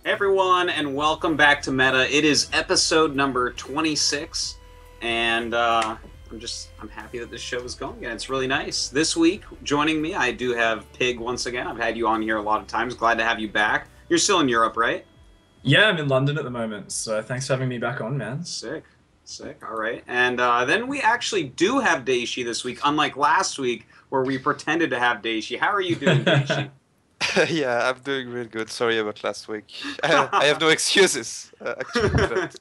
Hey everyone, and welcome back to Meta. It is episode number 26, and I'm happy that this show is going, and it's really nice. This week, joining me, I do have Pig once again. I've had you on here a lot of times. Glad to have you back. You're still in Europe, right? Yeah, I'm in London at the moment, so thanks for having me back on, man. Sick. All right. And then we actually do have Dayshi this week, unlike last week where we pretended to have Dayshi. How are you doing, Dayshi? Yeah, I'm doing real good. Sorry about last week. I have no excuses, actually. But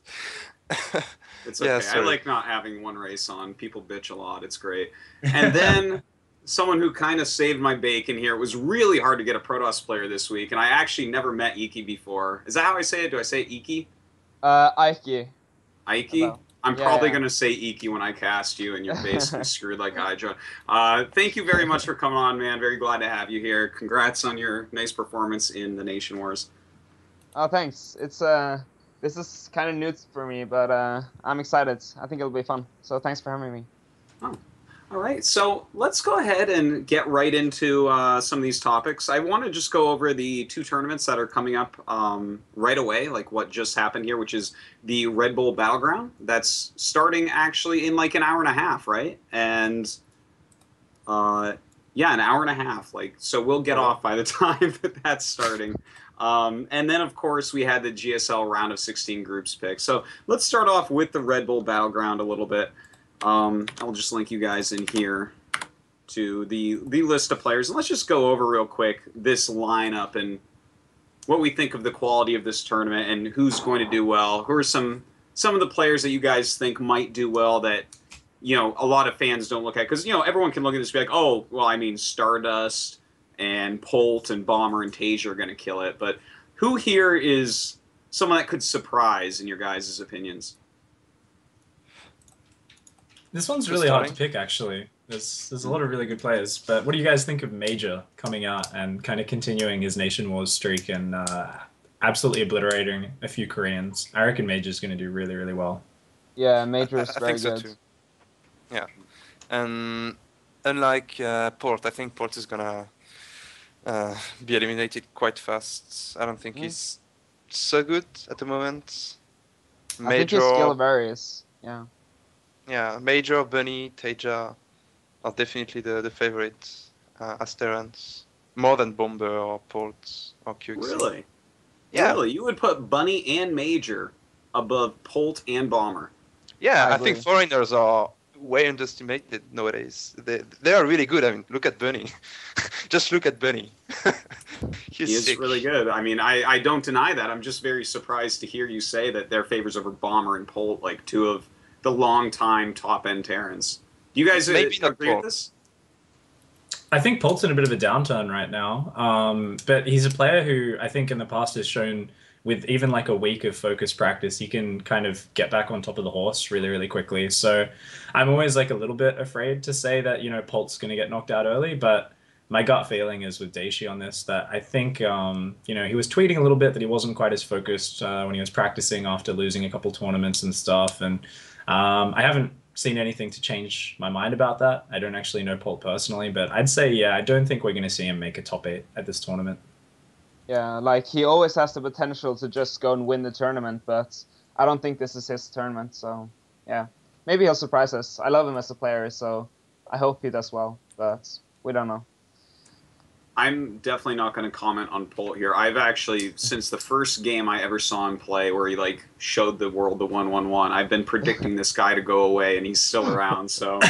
It's okay. yeah, I sorry. like not having one race on. People bitch a lot. It's great. And then someone who kind of saved my bacon here. It was really hard to get a Protoss player this week, and I actually never met Eiki before. Is that how I say it? Do I say Eiki? Eiki. Eiki? Hello. I'm Yeah, probably yeah. going to say Eiki when I cast you, and you're basically screwed like Hydra. Thank you very much for coming on, man. Very glad to have you here. Congrats on your nice performance in the Nation Wars. Oh, thanks. It's this is kind of new for me, but I'm excited. I think it'll be fun. So thanks for having me. Oh, all right. So let's go ahead and get right into some of these topics. I want to just go over the two tournaments that are coming up right away, like what just happened here, which is the Red Bull Battleground. That's starting actually in like an hour and a half, right? And yeah, an hour and a half. Like, so we'll get off by the time that that's starting. And then, of course, we had the GSL round of 16 groups pick. So let's start off with the Red Bull Battleground a little bit. I'll just link you guys in here to the list of players. And let's just go over real quick this lineup and what we think of the quality of this tournament and who's going to do well. Who are some of the players that you guys think might do well that, you know, a lot of fans don't look at? Because, you know, everyone can look at this and be like, oh, well, I mean, Stardust and Polt and Bomber and Tasia are going to kill it. But who here is someone that could surprise in your guys' opinions? This one's really hard to pick, actually. There's a lot of really good players, but what do you guys think of Major coming out and kind of continuing his Nation Wars streak and absolutely obliterating a few Koreans? I reckon Major's going to do really, really well. Yeah, Major is I very think so good. too. Yeah, and unlike Port, I think Port is gonna be eliminated quite fast. I don't think he's so good at the moment. I think his skill Major, varies. Yeah. yeah, Major, Bunny, Taja are definitely the favorite as Terrans, more than Bomber or Port or QXC. Really? Yeah. Really? You would put Bunny and Major above Polt and Bomber? Yeah, I I think agree. foreigners are way underestimated nowadays. They are really good. I mean, look at Bunny. Just look at Bunny. He He's is sick. really good. I mean, I don't deny that. I'm just very surprised to hear you say that they're favors over Bomber and Polt, like two of the long-time top-end Terrans. Do you guys Maybe not agree with Polt. this? I think Polt's in a bit of a downturn right now, but he's a player who I think in the past has shown with even like a week of focus practice, he can kind of get back on top of the horse really, really quickly. So I'm always like a little bit afraid to say that, you know, Polt's going to get knocked out early, but my gut feeling is with Dayshi on this that I think, you know, he was tweeting a little bit that he wasn't quite as focused when he was practicing after losing a couple tournaments and stuff. And I haven't seen anything to change my mind about that. I don't actually know Polt personally, but I'd say, yeah, I don't think we're going to see him make a top 8 at this tournament. Yeah, like he always has the potential to just go and win the tournament, but I don't think this is his tournament. So yeah, maybe he'll surprise us. I love him as a player, so I hope he does well, but we don't know. I'm definitely not going to comment on Polt here. I've actually, since the first game I ever saw him play, where he like showed the world the 1-1-1, I've been predicting this guy to go away, and he's still around. So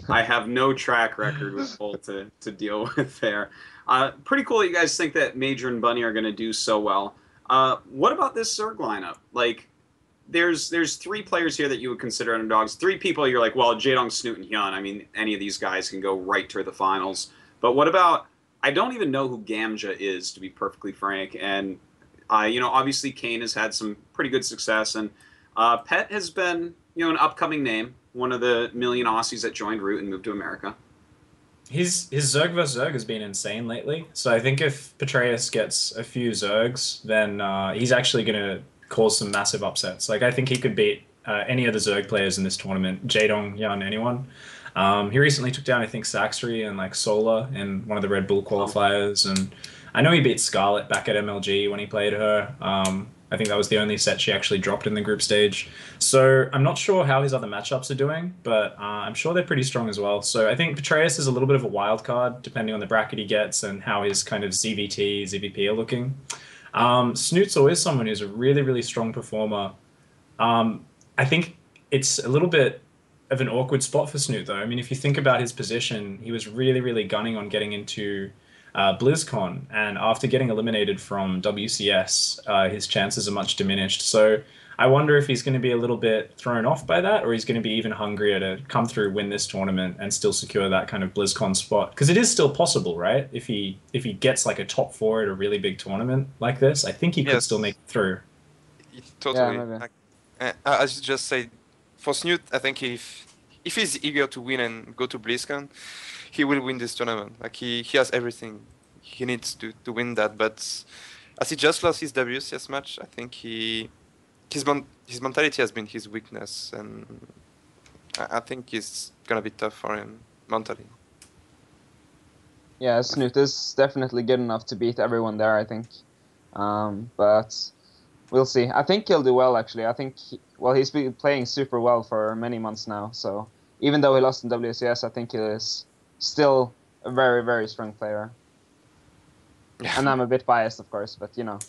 I have no track record with Polt to deal with there. Pretty cool that you guys think that Major and Bunny are going to do so well. What about this Zerg lineup? Like, there's 3 players here that you would consider underdogs. 3 people you're like, well, Jaedong, Snoot, and Hyun. I mean, any of these guys can go right to the finals. But what about... I don't even know who Gamja is, to be perfectly frank. And, you know, obviously Kane has had some pretty good success. And Pet has been, you know, an upcoming name. One of the million Aussies that joined Root and moved to America. His Zerg vs Zerg has been insane lately. So I think if Petraeus gets a few Zergs, then he's actually going to cause some massive upsets. Like, I think he could beat any of the Zerg players in this tournament. Jaedong, Yan, anyone. He recently took down, I think, Saxry and like Sola in one of the Red Bull qualifiers, and I know he beat Scarlet back at MLG when he played her. I think that was the only set she actually dropped in the group stage. So I'm not sure how his other matchups are doing, but I'm sure they're pretty strong as well. So I think Petraeus is a little bit of a wild card, depending on the bracket he gets and how his kind of ZVT, ZVP are looking. Snoot's always someone who's a really, really strong performer. I think it's a little bit of an awkward spot for Snoot, though. I mean, if you think about his position, he was really, really gunning on getting into BlizzCon, and after getting eliminated from WCS, his chances are much diminished. So I wonder if he's going to be a little bit thrown off by that, or he's going to be even hungrier to come through, win this tournament, and still secure that kind of BlizzCon spot. Because it is still possible, right? If he gets like a top 4 at a really big tournament like this, I think he could still make it through. Totally. Yeah, As you just said, for Snoot, I think if he's eager to win and go to BlizzCon, he will win this tournament. Like he has everything he needs to win that. But as he just lost his WCS match, I think his mentality has been his weakness, and I think it's gonna be tough for him mentally. Yeah, Snoot is definitely good enough to beat everyone there, I think. But we'll see. I think he'll do well, actually. I think, he's been playing super well for many months now. So even though he lost in WCS, I think he is still a very, very strong player. Yeah. And I'm a bit biased, of course, but you know.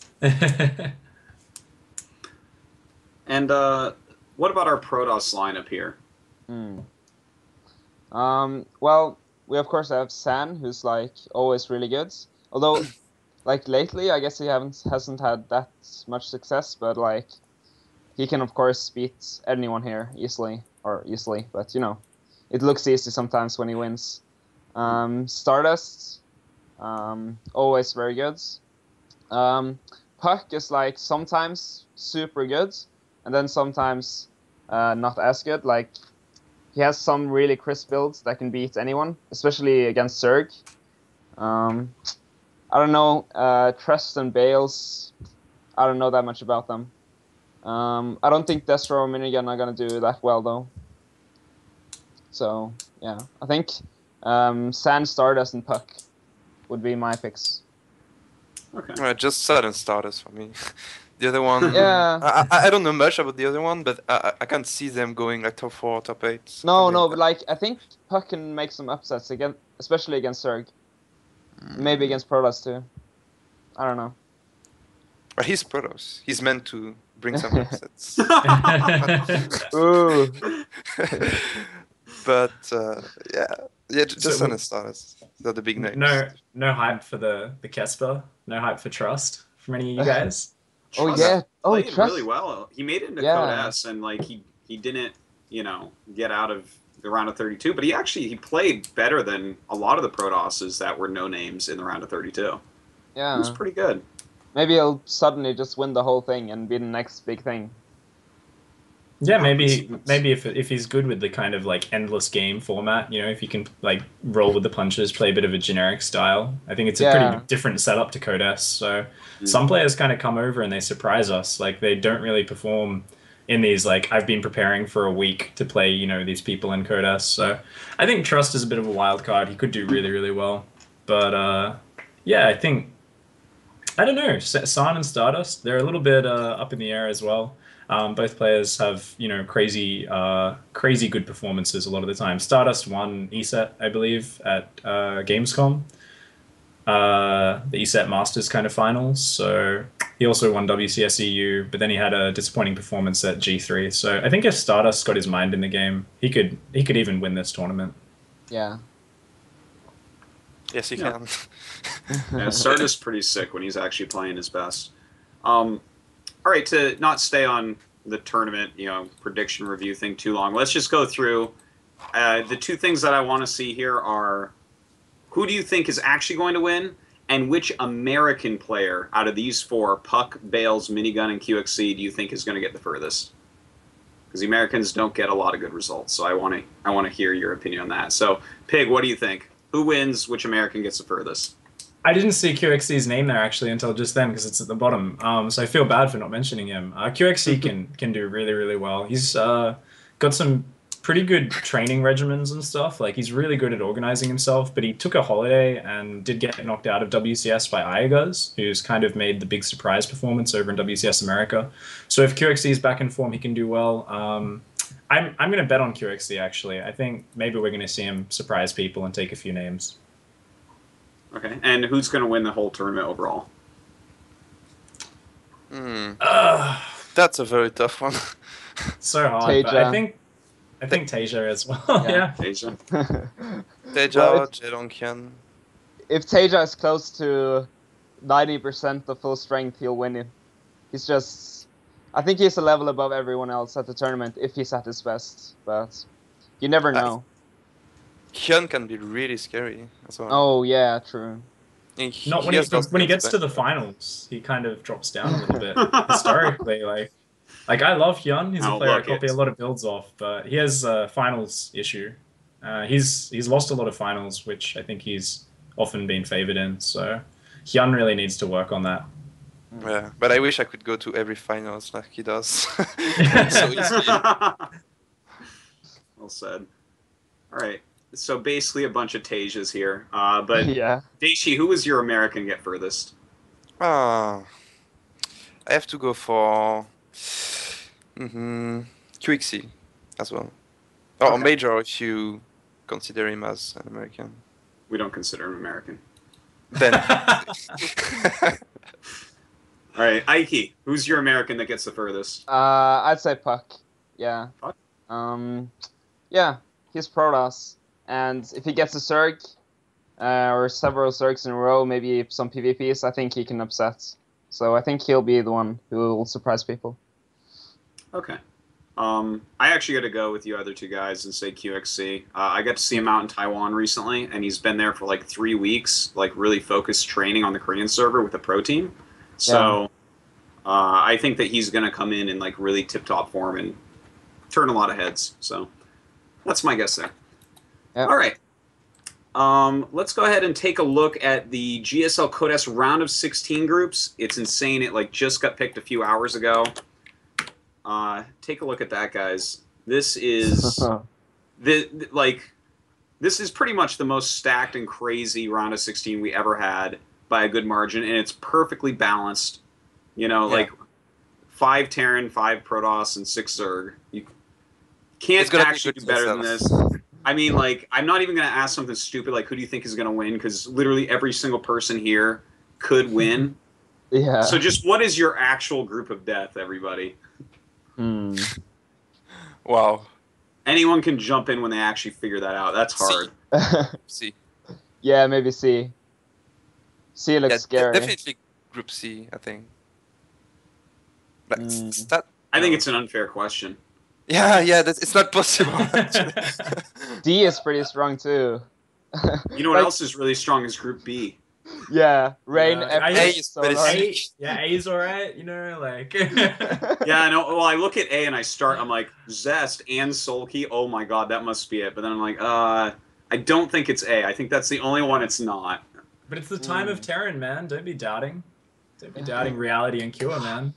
And what about our Protoss lineup here? Well, we of course have San, who's like always really good. Although, like lately, I guess he hasn't had that much success. But like, he can of course beat anyone here easily, But you know, it looks easy sometimes when he wins. Stardust, always very good. Puck is like sometimes super good, and then sometimes not as good. Like, he has some really crisp builds that can beat anyone, especially against Zerg. I don't know, Trust and Bales, I don't know that much about them. I don't think Destro or Minigun are going to do that well, though. So, yeah, I think Sand, Stardust, and Puck would be my picks. Okay. Just Sudden Stardust for me. The other one, Yeah. I don't know much about the other one, but I can't see them going like top 4, top 8. No, but like, I think Puck can make some upsets again, especially against Zerg. Maybe against Protoss too. I don't know. But he's Protoss. He's meant to bring some upsets. Ooh. But just Sudden Stardust. They're the big names. No hype for the Kesper. No hype for Trust from any of you guys. Trust played Trust really well. He made it into Code S, and like he didn't, get out of the round of 32, but he played better than a lot of the Protosses that were no names in the round of 32. Yeah. It was pretty good. Maybe he'll suddenly just win the whole thing and be the next big thing. Yeah, maybe if he's good with the kind of like endless game format, if you can like roll with the punches, play a bit of a generic style. I think it's a pretty different setup to Code S. So some players kind of come over and they surprise us. Like, they don't really perform in these, like, I've been preparing for a week to play, these people in Code S. So I think Trust is a bit of a wild card. He could do really, really well. But I think, I don't know, San and Stardust, they're a little bit up in the air as well. Both players have, crazy good performances a lot of the time. Stardust won ESET, I believe, at Gamescom, the ESET Masters kind of finals. So he also won WCS EU, but then he had a disappointing performance at G3. So I think if Stardust got his mind in the game, he could even win this tournament. Yeah. Yes, he can. Yeah, Stardust's pretty sick when he's actually playing his best. All right, to not stay on the tournament, prediction review thing too long, let's just go through the two things that I want to see here are, who do you think is actually going to win, and which American player out of these four, Puck, Bales, Minigun, and QXC, do you think is going to get the furthest? Because the Americans don't get a lot of good results, so I want to hear your opinion on that. So, Pig, what do you think? Who wins? Which American gets the furthest? I didn't see QXC's name there actually until just then because it's at the bottom. So I feel bad for not mentioning him. QXC can do really, really well. He's got some pretty good training regimens and stuff. Like he's really good at organizing himself, but he took a holiday and did get knocked out of WCS by Iaguz, who's kind of made the big surprise performance over in WCS America. So if QXC is back in form, he can do well. I'm going to bet on QXC, actually. I think maybe we're going to see him surprise people and take a few names. Okay, and who's going to win the whole tournament overall? That's a very tough one. So hard, Taeja. but I think Taeja as well. Yeah. Asia. Teja, Well, Jelonkian. if Taeja is close to 90% of full strength, he'll win it. He's just... I think he's a level above everyone else at the tournament if he's at his best, but you never know. Hyun can be really scary as well. Oh, yeah, true. Not when he gets to the finals, he kind of drops down a little bit. Historically, like I love Hyun. He's a player I copy a lot of builds off, but he has a finals issue. He's lost a lot of finals, which I think he's often been favored in. So Hyun really needs to work on that. Yeah, but I wish I could go to every finals like he does. So easily. Well said. All right. So basically a bunch of Tages here. But Yeah. Dayshi, who was your American get furthest? I have to go for QXC as well. Or Okay. Major if you consider him as an American. We don't consider him American. Then All right, Eiki, who's your American that gets the furthest? I'd say Puck. Yeah. Puck? Yeah, he's Protoss. And if he gets a Zerg, or several Zergs in a row, maybe some PvPs, I think he can upset. So I think he'll be the one who will surprise people. Okay. I actually got to go with you other two guys and say QXC. I got to see him out in Taiwan recently, and he's been there for like 3 weeks, like really focused training on the Korean server with the pro team. So I think that he's going to come in like really tip-top form and turn a lot of heads. So that's my guess there. Yep. All right. Let's go ahead and take a look at the GSL Code S round of 16 groups. It's insane. It like just got picked a few hours ago. Take a look at that, guys. This is this is pretty much the most stacked and crazy round of 16 we ever had by a good margin, and it's perfectly balanced. You know, like 5 Terran, 5 Protoss, and 6 Zerg. You can't actually do better than this. I mean, like, I'm not even going to ask something stupid like, who do you think is going to win? Because literally every single person here could win. Yeah. So just what is your actual group of death, everybody? wow. Anyone can jump in when they actually figure that out. That's hard. C. Yeah, maybe C. C looks scary. Definitely Group C, I think. But that, I think it's an unfair question. Yeah, it's not possible. D is pretty strong too. You know what else is really strong is Group B. Yeah, Rain. A is pretty sick. Yeah, A's alright. You know, like. Yeah, I know. Well, I look at A and I'm like, Zest and Sulky. Oh my god, that must be it. But then I'm like, I don't think it's A. I think that's the only one it's not. But it's the time of Terran, man. Don't be doubting. Don't be doubting reality and cure, man.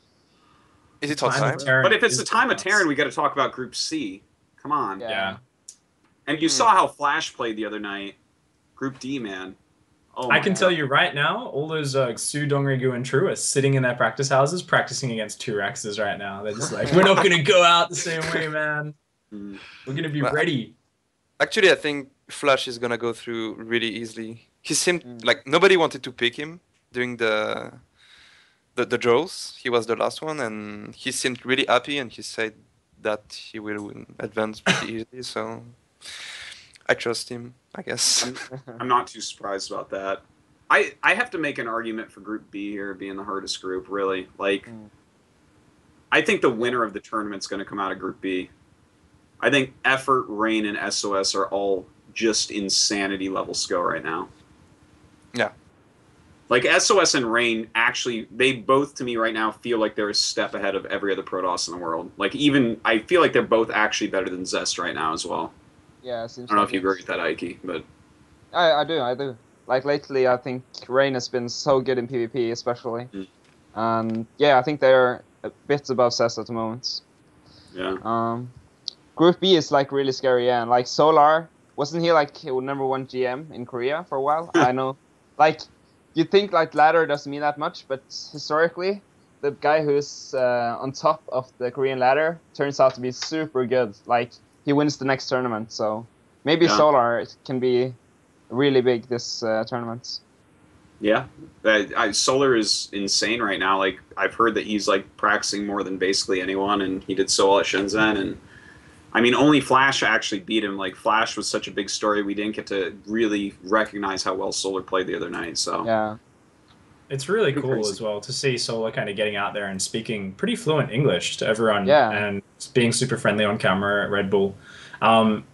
Is it all time? But if it's the time of Terran, we got to talk about Group C. Come on. Yeah. And you saw how Flash played the other night. Group D, man. Oh I can tell you right now, all those Xu, Dongrigu, and True are sitting in their practice houses practicing against 2-Rexes right now. They're just like, we're not going to go out the same way, man. We're going to be ready. Actually, I think Flash is going to go through really easily. He seemed like nobody wanted to pick him during the draws. He was the last one, and he seemed really happy, and he said that he will advance pretty easily, so I trust him, I guess. I'm not too surprised about that. I have to make an argument for Group B here being the hardest group, really. Like, I think the winner of the tournament's going to come out of Group B. I think Effort, Rain, and SOS are all just insanity level skill right now. Yeah. Like, SOS and Rain, actually, they both, to me, right now, feel like they're a step ahead of every other Protoss in the world. Like, even, I feel like they're both actually better than Zest right now as well. Yeah, I don't know if you agree with that, Eiki, but... I do. Like, lately, I think Rain has been so good in PvP, especially. And, yeah, I think they're a bit above Zest at the moment. Yeah. Group B is like really scary, yeah. And like Solar, wasn't he like #1 GM in Korea for a while? I know. Like, you think like ladder doesn't mean that much, but historically, the guy who's on top of the Korean ladder turns out to be super good. Like, he wins the next tournament, so maybe Yeah. Solar can be really big this tournament. Yeah, Solar is insane right now. Like I've heard that he's like practicing more than basically anyone, and he did so well at Shenzhen. And I mean, only Flash actually beat him. Like Flash was such a big story, we didn't get to really recognize how well Solar played the other night. So yeah, it's really Pretty cool crazy. as well to see Solar kind of getting out there and speaking pretty fluent English to everyone, Yeah. and being super friendly on camera at Red Bull. And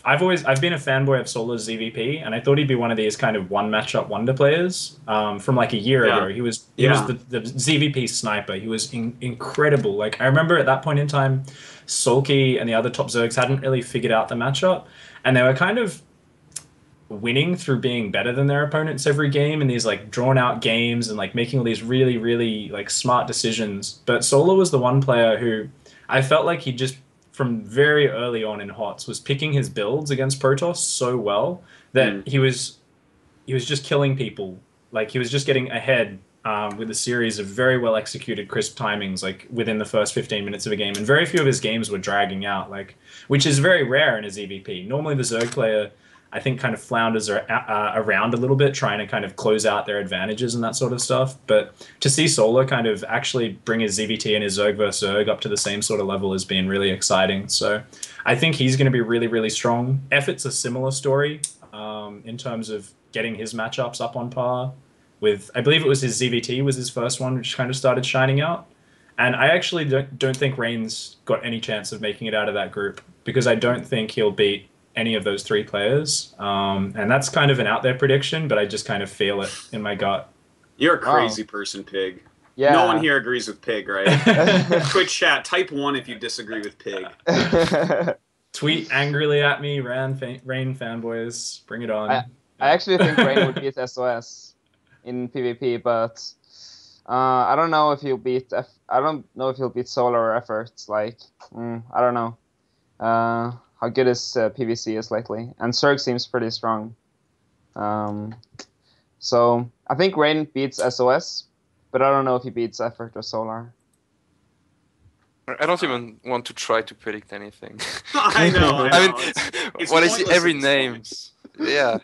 I've been a fanboy of Solar's ZVP, and I thought he'd be one of these kind of one matchup wonder players. From like a year Yeah. ago, he was Yeah. the ZVP sniper. He was incredible. Like I remember at that point in time, Sulky and the other top Zergs hadn't really figured out the matchup, and they were kind of winning through being better than their opponents every game in these like drawn out games and like making all these really, really like smart decisions. But Solar was the one player who I felt like he just from very early on in HOTS was picking his builds against Protoss so well that he was just killing people. Like he was just getting ahead with a series of very well executed crisp timings, like within the first 15 minutes of a game. And very few of his games were dragging out, like which is very rare in a ZVP. Normally the Zerg player, I think, kind of flounders around a little bit, trying to kind of close out their advantages and that sort of stuff. But to see Solar kind of actually bring his ZVT and his Zerg versus Zerg up to the same sort of level has been really exciting. So I think he's going to be really, really strong. Effort's a similar story in terms of getting his matchups up on par with, I believe it was his ZVT was his first one, which kind of started shining out. And I actually don't think Rain's got any chance of making it out of that group because I don't think he'll beat any of those three players. And that's kind of an out there prediction, but I just kind of feel it in my gut. You're a crazy person, Pig. Yeah. No one here agrees with Pig, right? Twitch chat, type 1 if you disagree with Pig. Tweet angrily at me, Rain fanboys. Bring it on. I actually think Rain would beat SOS in PvP, but I don't know if he'll beat. I don't know if he'll beat Solar or Efforts. Like, I don't know how good his PvC is lately, and Zerg seems pretty strong. So I think Rain beats SOS, but I don't know if he beats Effort or Solar. I don't even want to try to predict anything. I know. I mean, it's when I see pointless every at this names, yeah.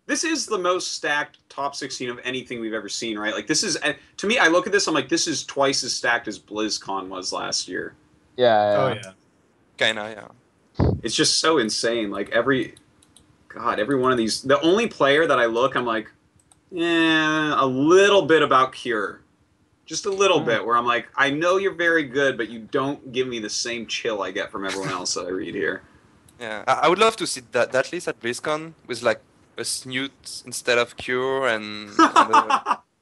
This is the most stacked top 16 of anything we've ever seen, right? Like, this is, to me, I look at this, I'm like, this is twice as stacked as BlizzCon was last year. Yeah. Oh, yeah. Kinda, yeah. It's just so insane. Like, every one of these, the only player that I look, I'm like, a little bit about Cure. Just a little bit, where I'm like, I know you're very good, but you don't give me the same chill I get from everyone else that I read here. Yeah, I would love to see that list at BlizzCon with like a Snoot instead of Cure and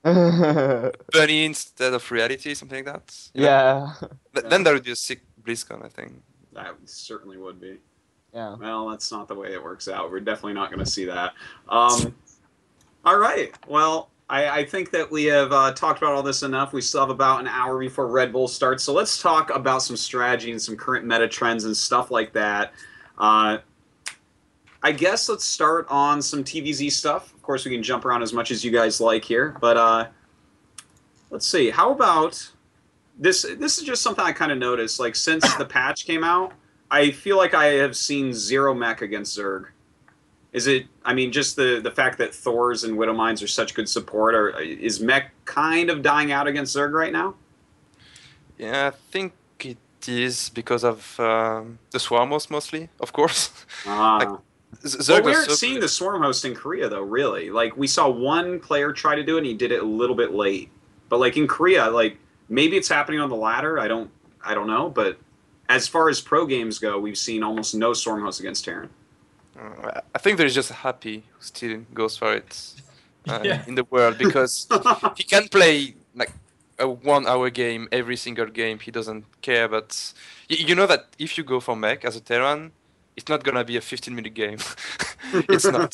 Bunny instead of Reality, something like that. You know? Yeah. Then that would be a sick BlizzCon, I think. That certainly would be. Yeah. Well, that's not the way it works out. We're definitely not going to see that. All right. Well, I think that we have talked about all this enough. We still have about an hour before Red Bull starts. So let's talk about some strategy and some current meta trends and stuff like that. I guess let's start on some TVZ stuff. Of course, we can jump around as much as you guys like here. But let's see. How about this? This is just something I kind of noticed. Like, since the patch came out, I feel like I have seen 0 mech against Zerg. Is it, I mean, just the fact that Thors and Widowmines are such good support, or is mech kind of dying out against Zerg right now? Yeah, I think it is because of the Swarm host mostly, of course. Like, well, we aren't seeing the Swarm host in Korea, though, really. Like, we saw one player try to do it, and he did it a little bit late. But, like, in Korea, like, maybe it's happening on the ladder. I don't know. But as far as pro games go, we've seen almost no Swarm host against Terran. I think there's just Happy who still goes for it in the world, because he can play like a 1 hour game every single game. He doesn't care. But you know that if you go for mech as a Terran, it's not gonna be a 15-minute game. It's not.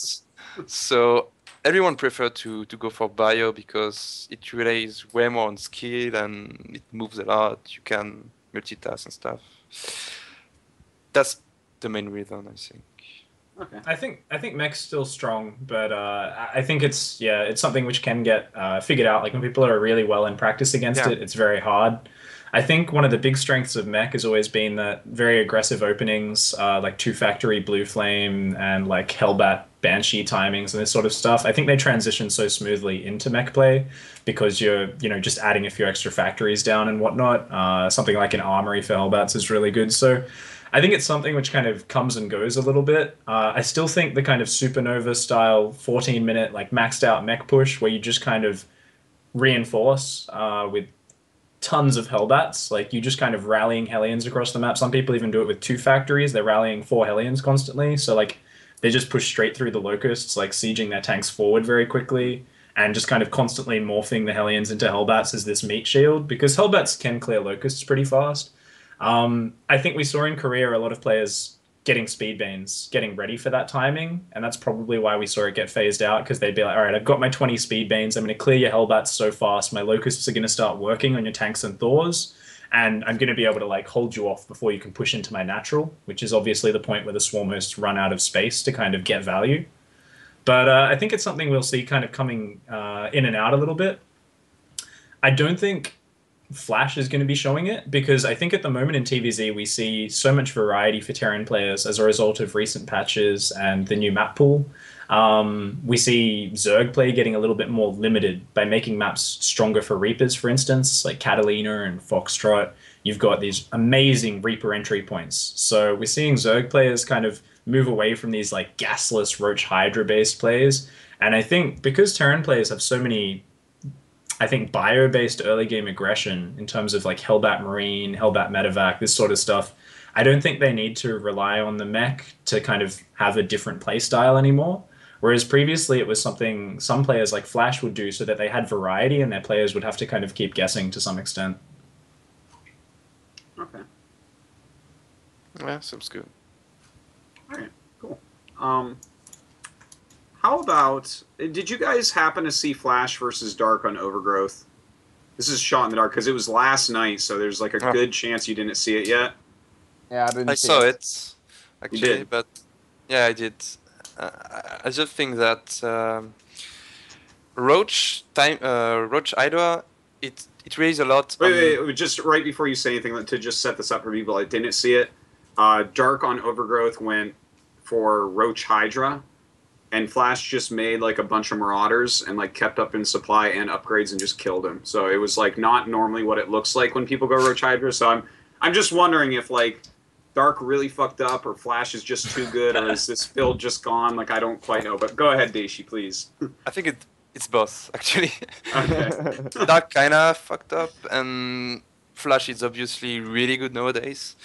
So everyone prefer to go for bio because it relies way more on skill and it moves a lot. You can multitask and stuff. that's the main reason, I think. Okay. I think mech's still strong, but I think it's something which can get figured out. Like when people are really well in practice against Yeah. it, it's very hard. I think one of the big strengths of mech has always been that very aggressive openings, like two factory blue flame and like Hellbat Banshee timings and this sort of stuff. I think they transition so smoothly into mech play because you're just adding a few extra factories down and whatnot. Something like an armory for Hellbats is really good. So I think it's something which kind of comes and goes a little bit. I still think the kind of supernova style 14-minute like maxed out mech push where you just kind of reinforce with tons of Hellbats, like you just kind of rallying Hellions across the map. Some people even do it with two factories. They're rallying 4 Hellions constantly. So like they just push straight through the locusts, like sieging their tanks forward very quickly and just kind of constantly morphing the Hellions into Hellbats as this meat shield because Hellbats can clear locusts pretty fast. I think we saw in Korea a lot of players getting Speedbanes, getting ready for that timing, and that's probably why we saw it get phased out, because they'd be like, all right, I've got my 20 Speedbanes, I'm going to clear your Hellbats so fast, my Locusts are going to start working on your tanks and Thors, and I'm going to be able to like hold you off before you can push into my natural, which is obviously the point where the Swarm hosts run out of space to kind of get value. But I think it's something we'll see kind of coming in and out a little bit. I don't think Flash is going to be showing it because I think at the moment in TVZ we see so much variety for Terran players as a result of recent patches and the new map pool. We see Zerg play getting a little bit more limited by making maps stronger for Reapers, for instance, like Catalina and Foxtrot. You've got these amazing Reaper entry points. So we're seeing Zerg players kind of move away from these like gasless Roach Hydra based plays. And I think because Terran players have so many bio-based early game aggression in terms of like Hellbat Marine, Hellbat Medevac, this sort of stuff, I don't think they need to rely on the mech to kind of have a different play style anymore. Whereas previously it was something some players like Flash would do so that they had variety and their players would have to kind of keep guessing to some extent. Okay. Yeah, sounds good. All right, cool. How about, did you guys happen to see Flash versus Dark on Overgrowth? This is Shot in the Dark because it was last night, so there's like a good chance you didn't see it yet. Yeah, I didn't I see saw it. it, actually, but yeah, I did. I just think that Roach Hydra, it raised a lot. Wait, just right before you say anything, to just set this up for people that didn't see it, Dark on Overgrowth went for Roach Hydra, and Flash just made like a bunch of Marauders and like kept up in supply and upgrades and just killed him. So it was like not normally what it looks like when people go Roach Hydra. So I'm just wondering if like Dark really fucked up or Flash is just too good or is this build just gone? Like I don't quite know. But go ahead, Dayshi, please. I think it's both actually. Okay. Dark kinda fucked up, and Flash is obviously really good nowadays.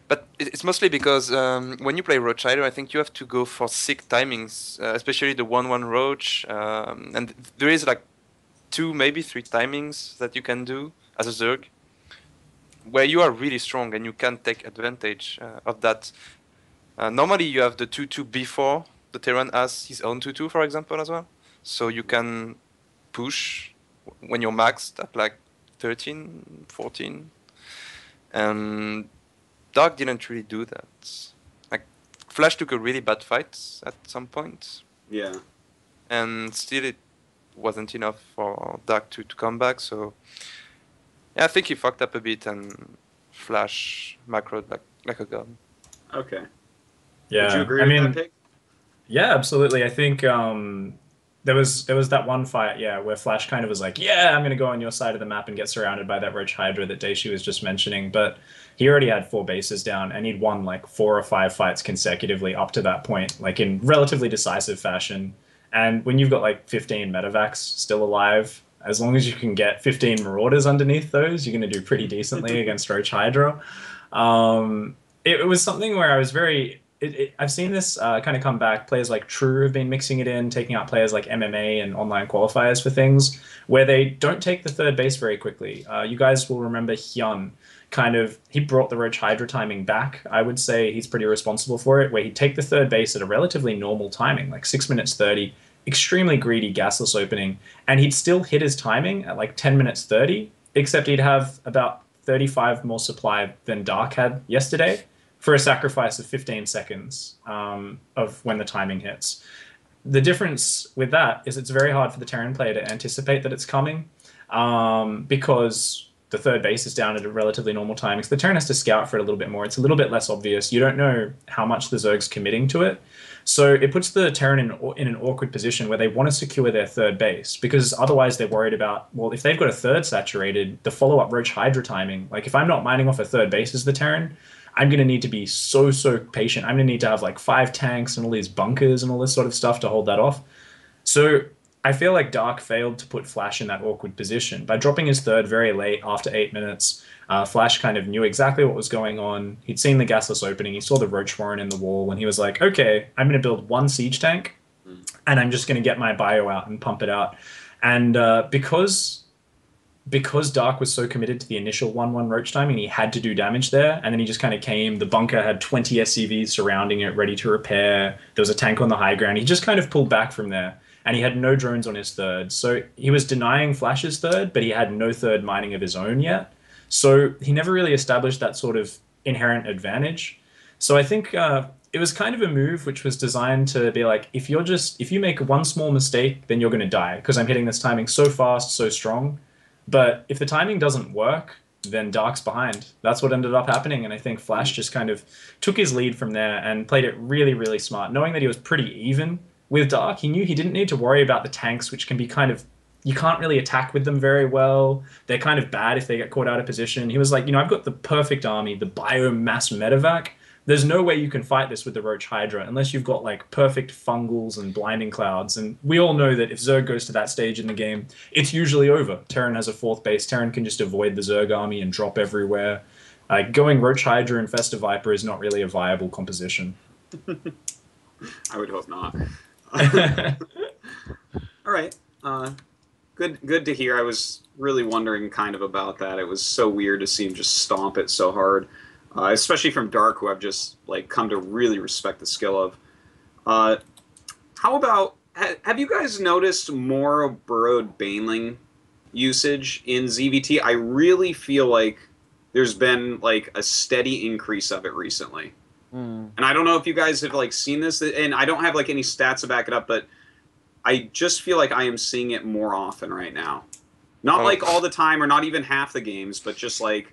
But it's mostly because when you play Roach Hydra, I think you have to go for sick timings, especially the 1-1 Roach. And there is like 2, maybe 3 timings that you can do as a Zerg, where you are really strong and you can take advantage of that. Normally you have the 2-2 before the Terran has his own 2-2, for example, as well. So you can push when you're maxed at like 13, 14. And Dark didn't really do that. Like Flash took a really bad fight at some point. Yeah. And still it wasn't enough for Dark to come back. So yeah, I think he fucked up a bit and Flash macroed like a god. Okay. Yeah. Would you agree with that pick? Yeah, absolutely. I think there was that one fight, where Flash kind of was like, yeah, I'm going to go on your side of the map and get surrounded by that Roach Hydra that Dayshi was just mentioning. But he already had 4 bases down and he'd won like 4 or 5 fights consecutively up to that point, like in relatively decisive fashion. And when you've got like 15 medevacs still alive, as long as you can get 15 Marauders underneath those, you're going to do pretty decently against Roach Hydra. It was something where I was very... I've seen this kind of come back. Players like True have been mixing it in, taking out players like MMA and online qualifiers for things where they don't take the 3rd base very quickly. You guys will remember Hyun. He brought the Roach Hydra timing back. I would say he's pretty responsible for it, where he'd take the 3rd base at a relatively normal timing, like 6 minutes 30, extremely greedy gasless opening, and he'd still hit his timing at like 10 minutes 30, except he'd have about 35 more supply than Dark had yesterday for a sacrifice of 15 seconds of when the timing hits. The difference with that is it's very hard for the Terran player to anticipate that it's coming because the third base is down at a relatively normal timing. So the Terran has to scout for it a little bit more. It's a little bit less obvious. You don't know how much the Zerg's committing to it. So it puts the Terran in an awkward position where they want to secure their third base because otherwise they're worried about, well, if they've got a third saturated, the follow-up Roach Hydra timing, like if I'm not mining off a third base as the Terran, I'm going to need to be so patient. I'm going to need to have like 5 tanks and all these bunkers and all this sort of stuff to hold that off. So I feel like Dark failed to put Flash in that awkward position. By dropping his third very late after 8 minutes, Flash kind of knew exactly what was going on. He'd seen the gasless opening. He saw the Roach Warren in the wall, and he was like, okay, I'm going to build 1 siege tank, and I'm just going to get my bio out and pump it out. And because Dark was so committed to the initial 1-1 Roach timing, he had to do damage there, and then he just kind of came. The bunker had 20 SCVs surrounding it, ready to repair. There was a tank on the high ground. He just kind of pulled back from there, and he had no drones on his third. So he was denying Flash's third, but he had no third mining of his own yet. So he never really established that sort of inherent advantage. So I think it was kind of a move which was designed to be like, if you make one small mistake, then you're going to die, because I'm hitting this timing so fast, so strong. But if the timing doesn't work, then Dark's behind. That's what ended up happening, and I think Flash just kind of took his lead from there and played it really, really smart. Knowing that he was pretty even with Dark, he knew he didn't need to worry about the tanks, which can be kind of, you can't really attack with them very well. They're kind of bad if they get caught out of position. He was like, I've got the perfect army, the biomass medevac. There's no way you can fight this with the Roach Hydra unless you've got like perfect fungals and blinding clouds. And we all know that if Zerg goes to that stage in the game, it's usually over. Terran has a 4th base. Terran can just avoid the Zerg army and drop everywhere. Going Roach Hydra and Festa Viper is not really a viable composition. I would hope not. All right. Good to hear. I was really wondering kind of about that. It was so weird to see him just stomp it so hard. Especially from Dark, who I've just like come to really respect the skill of. How about, have you guys noticed more burrowed Baneling usage in ZVT? I really feel like there's been like a steady increase of it recently. And I don't know if you guys have like seen this, and I don't have like any stats to back it up, but I just feel like I am seeing it more often right now. Not like all the time or not even half the games, but just like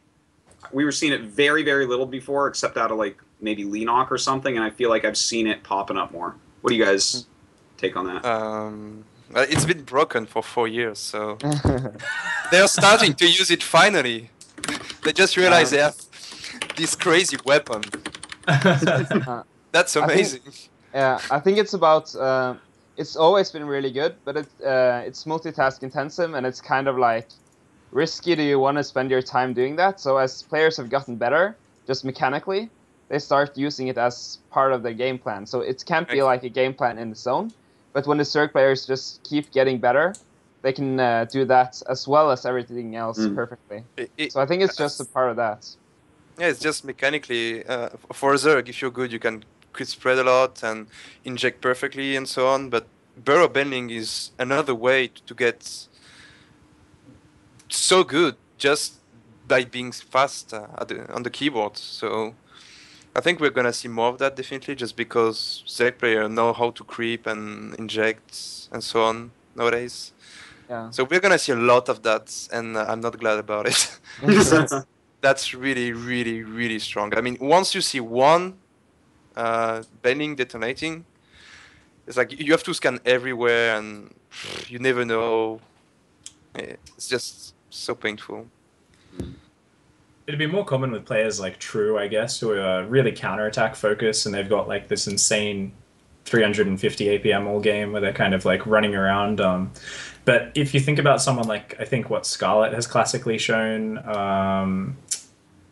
we were seeing it very, very little before, except out of like maybe Leenock or something, and I feel like I've seen it popping up more. What do you guys take on that? It's been broken for 4 years, so they're starting to use it finally. They just realized they have this crazy weapon. That's amazing. I think it's about. It's always been really good, but it's multitask intensive, and it's kind of like risky. Do you want to spend your time doing that? So as players have gotten better, just mechanically, they start using it as part of their game plan. So it can't be like a game plan in its own, but when the Zerg players just keep getting better, they can do that as well as everything else perfectly. So I think it's just a part of that. Yeah, it's just mechanically, for Zerg, if you're good, you can crit spread a lot and inject perfectly and so on, but burrow bending is another way to get so good just by being fast on the keyboard. So I think we're gonna see more of that definitely, just because Zerg players know how to creep and inject and so on nowadays. Yeah. So we're gonna see a lot of that, and I'm not glad about it. That's really, really, really strong. I mean, once you see one bending detonating, it's like you have to scan everywhere, and you never know. It's just so painful. It'd be more common with players like True, I guess, who are really counterattack focused, and they've got like this insane 350 APM all game where they're kind of like running around. But if you think about someone like, I think what Scarlet has classically shown,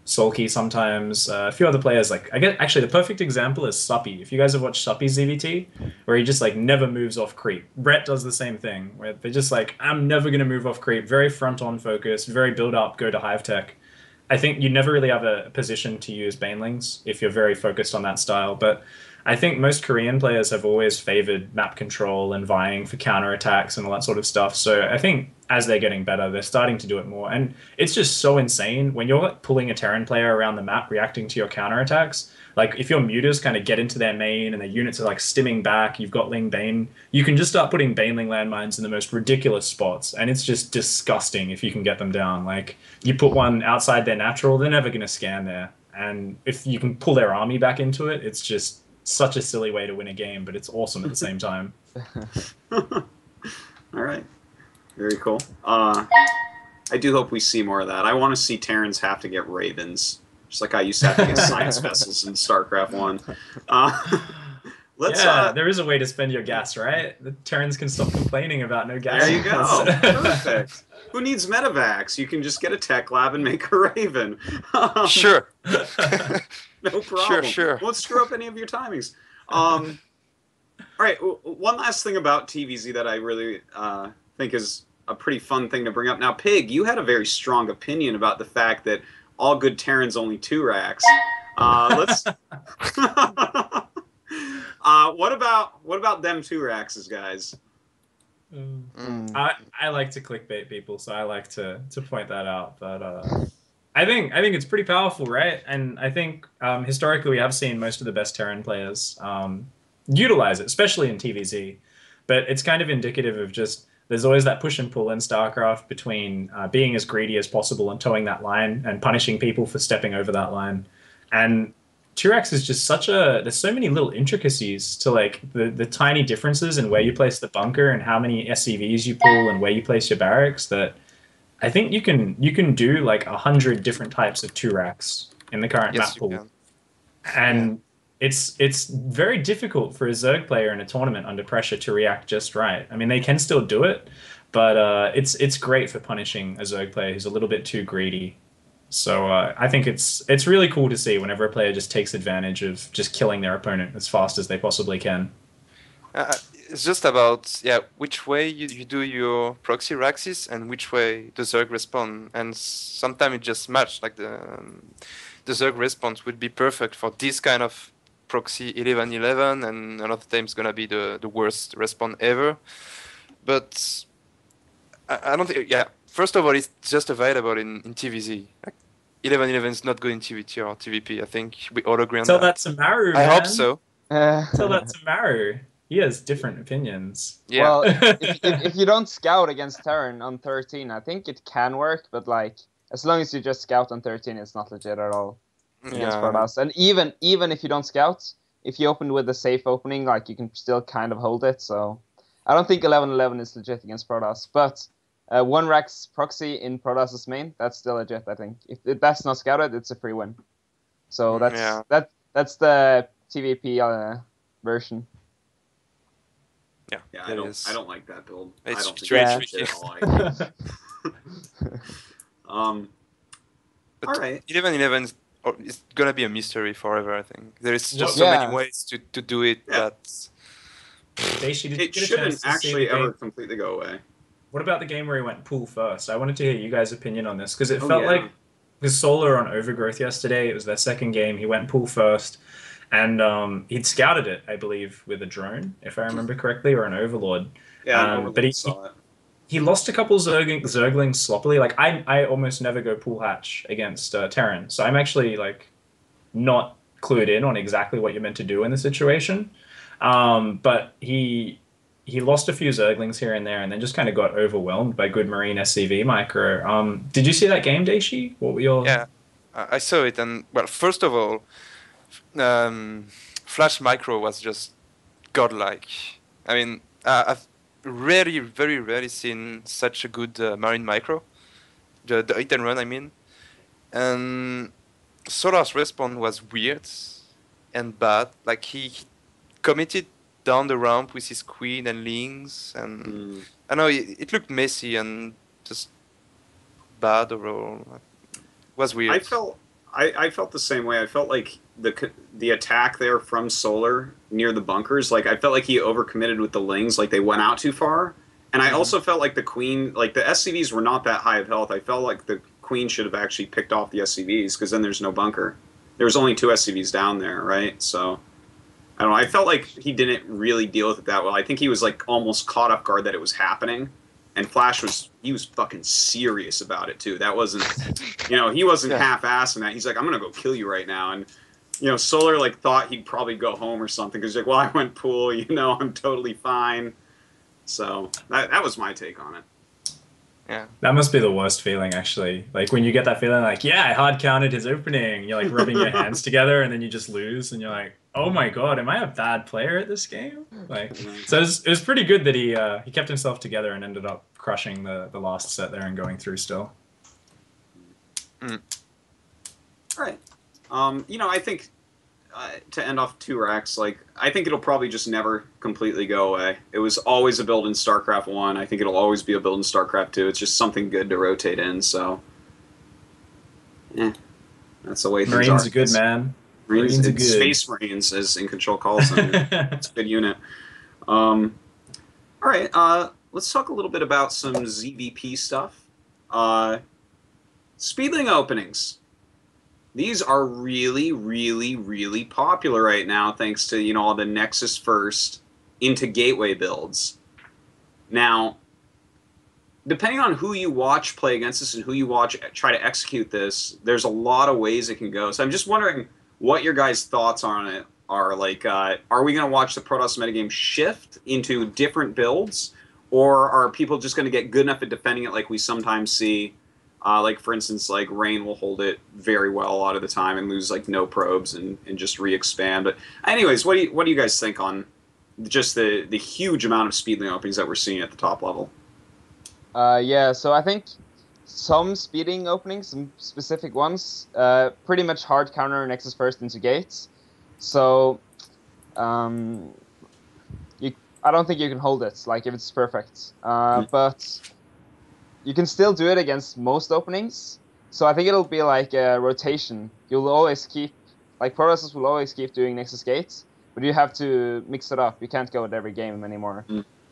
Sulky sometimes, a few other players, like, I guess actually the perfect example is Suppy. If you guys have watched Suppy's ZVT, where he just like never moves off creep. Brett does the same thing, where they're just like, I'm never going to move off creep, very front on focused, very build up, go to hive tech. I think you never really have a position to use Banelings if you're very focused on that style, but I think most Korean players have always favored map control and vying for counterattacks and all that sort of stuff. So I think as they're getting better, they're starting to do it more. And it's just so insane when you're like, pulling a Terran player around the map reacting to your counterattacks. Like if your mutas kind of get into their main and their units are like stimming back, you've got Ling Bane, you can just start putting Baneling landmines in the most ridiculous spots. And it's just disgusting if you can get them down. Like you put one outside their natural, they're never going to scan there. And if you can pull their army back into it, it's just such a silly way to win a game, but it's awesome at the same time. All right. Very cool. I do hope we see more of that. I want to see Terrans have to get Ravens, just like I used to have to get science vessels in StarCraft 1. There is a way to spend your gas, right? The Terrans can stop complaining about no gas. There you go. Perfect. Who needs medevacs? You can just get a tech lab and make a Raven. Sure. No problem. Sure. Won't screw up any of your timings. All right. One last thing about TVZ that I really think is a pretty fun thing to bring up. Now, Pig, you had a very strong opinion about the fact that all good Terrans only 2 racks. Let's. What about them 2 racks, guys? I like to clickbait people, so I like to point that out. But I think it's pretty powerful, right? And I think historically we have seen most of the best Terran players utilize it, especially in TVZ. But it's kind of indicative of just there's always that push and pull in StarCraft between being as greedy as possible and towing that line and punishing people for stepping over that line. And 2X is just there's so many little intricacies to like the tiny differences in where you place the bunker and how many SCVs you pull and where you place your barracks that I think you can do like 100 different types of 2 racks in the current map pool. And it's very difficult for a Zerg player in a tournament under pressure to react just right. I mean, they can still do it, but it's great for punishing a Zerg player who's a little bit too greedy. So I think it's really cool to see whenever a player just takes advantage of just killing their opponent as fast as they possibly can. It's just about which way you do your proxy raxes and which way the Zerg respond, and sometimes it just match. Like the Zerg response would be perfect for this kind of proxy 11-11, and another time it's gonna be the worst respawn ever. But I don't think. First of all, it's just available in TVZ. Like 11-11 is not good in TVT or TVP. I think we all agree on that. Tell that to Maru, man. I hope so. Tell that to Maru. He has different opinions. Yeah. Well, if you don't scout against Terran on 13, I think it can work, but like as long as you just scout on 13, it's not legit at all against Protoss. And even if you don't scout, if you open with a safe opening, like you can still kind of hold it. So I don't think 11-11 is legit against Protoss, but 1 Rax proxy in Protoss's main, that's still legit, I think. If that's not scouted, it's a free win. So that's the TVP version. Yeah, I don't like that build. It's I don't strange. think it's at all. But all right. 11-11 is gonna be a mystery forever. I think there is just so many ways to do it that It shouldn't actually ever completely go away. What about the game where he went pool first? I wanted to hear you guys' opinion on this because it felt like because Solar on Overgrowth yesterday, it was their second game. He went pool first, and he'd scouted it, I believe, with a drone, if I remember correctly, or an Overlord. Yeah, but he lost a couple Zerglings sloppily. Like I almost never go pool hatch against Terran, so I'm actually like not clued in on exactly what you're meant to do in the situation. But he lost a few Zerglings here and there, and then just kind of got overwhelmed by good Marine SCV micro. Did you see that game, Dayshi? What were your... Yeah, I saw it, and well, first of all, Flash micro was just godlike. I mean, I've very rarely seen such a good Marine micro. The hit and run, I mean. And Solar's respawn was weird and bad. Like he committed down the ramp with his queen and lings, and I know it looked messy and just bad overall. It was weird. I felt the same way. I felt like the attack there from Solar near the bunkers, like I felt like he overcommitted with the lings, like they went out too far. And I also felt like the queen, like the SCVs were not that high of health. I felt like the queen should have actually picked off the SCVs because then there's no bunker. There was only 2 SCVs down there, right? So I don't know. I felt like he didn't really deal with it that well. I think he was like almost caught off guard that it was happening, and Flash was fucking serious about it too. That wasn't, he wasn't half-assing that. He's like, I'm gonna go kill you right now, and Solar like thought he'd probably go home or something because he's like, well, I went pool, I'm totally fine. So that was my take on it. Yeah. That must be the worst feeling, actually. Like when you get that feeling like, yeah, I hard counted his opening. You're like rubbing your hands together and then you just lose and you're like, oh my god, am I a bad player at this game? Like, so it was pretty good that he kept himself together and ended up crushing the last set there and going through still. All right. I think to end off 2 racks, like I think it'll probably just never completely go away. It was always a build in StarCraft 1. I think it'll always be a build in StarCraft 2. It's just something good to rotate in. So, that's the way things are. Marines are good, man. Marines are good. Space Marines, as In Control calls them. It's a good unit. All right. Let's talk a little bit about some ZVP stuff. Speedling openings. These are really, really, really popular right now, thanks to all the Nexus first into gateway builds. Now, depending on who you watch play against this and who you watch try to execute this, there's a lot of ways it can go. So I'm just wondering what your guys' thoughts on it are. Like, are we going to watch the Protoss metagame shift into different builds, or are people just going to get good enough at defending it like we sometimes see? Like, for instance, like Rain will hold it very well a lot of the time and lose like no probes and just re-expand. But anyways, what do you guys think on just the huge amount of speedling openings that we're seeing at the top level? Yeah, so I think some speeding openings, some specific ones, pretty much hard counter Nexus first into gates. So I don't think you can hold it, like if it's perfect. But you can still do it against most openings. So I think it'll be like a rotation. You'll always keep, like Protosses will always keep doing Nexus gates, but you have to mix it up. You can't go with every game anymore.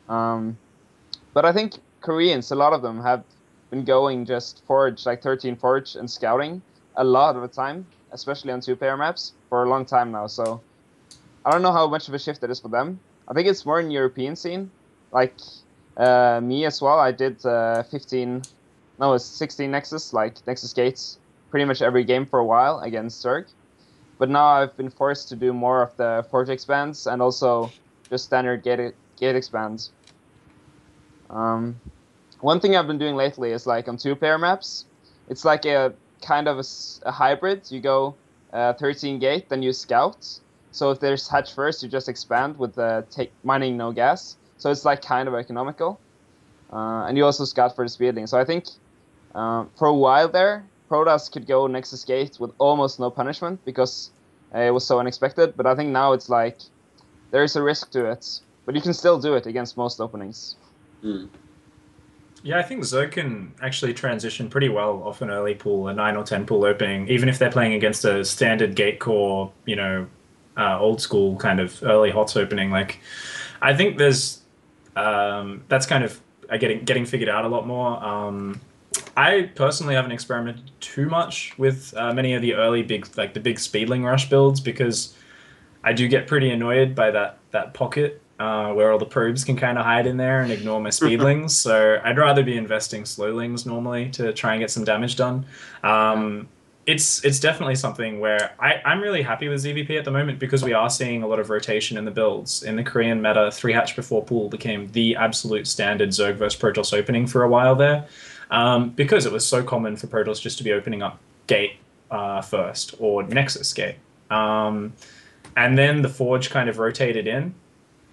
But I think Koreans, a lot of them have been going just Forge, like 13 Forge and scouting a lot of the time, especially on 2-player maps, for a long time now. So I don't know how much of a shift it is for them. I think it's more in European scene. Like, me as well, I did 16 Nexus, like Nexus gates, pretty much every game for a while against Zerg. But now I've been forced to do more of the Forge expands and also just standard gate expands. One thing I've been doing lately is like on 2-player maps, it's like a kind of a hybrid. You go 13 gate, then you scout. So if there's hatch first, you just expand with mining no gas. So it's like kind of economical. And you also scout for the speeding. So I think for a while there, Protoss could go Nexus Gate with almost no punishment because it was so unexpected. But I think now it's like there is a risk to it. But you can still do it against most openings. Yeah, I think Zerg can actually transition pretty well off an early pool, a 9 or 10 pool opening, even if they're playing against a standard gate core, old school kind of early HOTS opening. Like, I think there's that's kind of getting figured out a lot more. I personally haven't experimented too much with many of the early big speedling rush builds because I do get pretty annoyed by that pocket where all the probes can kind of hide in there and ignore my speedlings. So I'd rather be investing slowlings normally to try and get some damage done. It's definitely something where I'm really happy with ZVP at the moment because we are seeing a lot of rotation in the builds. In the Korean meta, 3 hatch before pool became the absolute standard Zerg vs Protoss opening for a while there because it was so common for Protoss just to be opening up gate first or Nexus gate. And then the Forge kind of rotated in.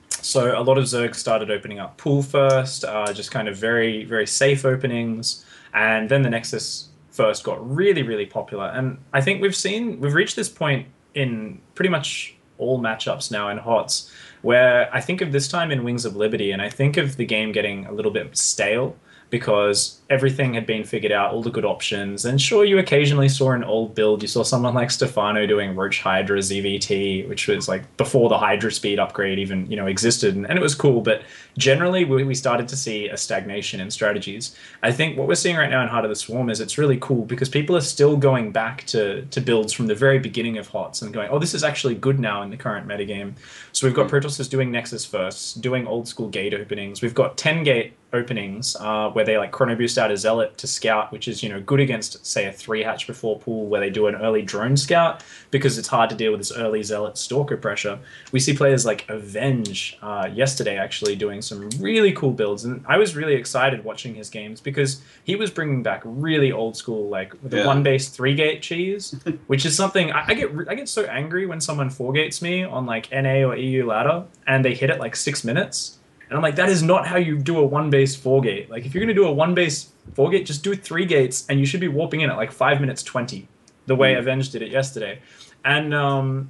So a lot of Zerg started opening up pool first, just kind of very, very safe openings. And then the Nexus first got really, really popular. And I think we've reached this point in pretty much all matchups now in HOTS, where I think of this time in Wings of Liberty, and I think of the game getting a little bit stale because everything had been figured out, all the good options. And sure, you occasionally saw an old build. You saw someone like Stefano doing Roach Hydra ZVT, which was like before the Hydra speed upgrade even, you know, existed. And it was cool. But generally, we started to see a stagnation in strategies. I think what we're seeing right now in Heart of the Swarm is it's really cool because people are still going back to builds from the very beginning of HOTS and going, oh, this is actually good now in the current metagame. So we've got Protoss doing Nexus first, doing old school gate openings. We've got 10 gate openings where they like chrono boost out a zealot to scout, which is, you know, good against say a 3 hatch before pool where they do an early drone scout because it's hard to deal with this early zealot stalker pressure. We see players like Avenge yesterday actually doing some really cool builds, and I was really excited watching his games because he was bringing back really old school like the 1 base 3 gate cheese, which is something I get so angry when someone 4 gates me on like NA or EU ladder and they hit it like 6 minutes. And I'm like, that is not how you do a 1 base 4 gate. Like, if you're going to do a 1 base 4 gate, just do 3 gates, and you should be warping in at like 5 minutes 20, the way Avenge did it yesterday. And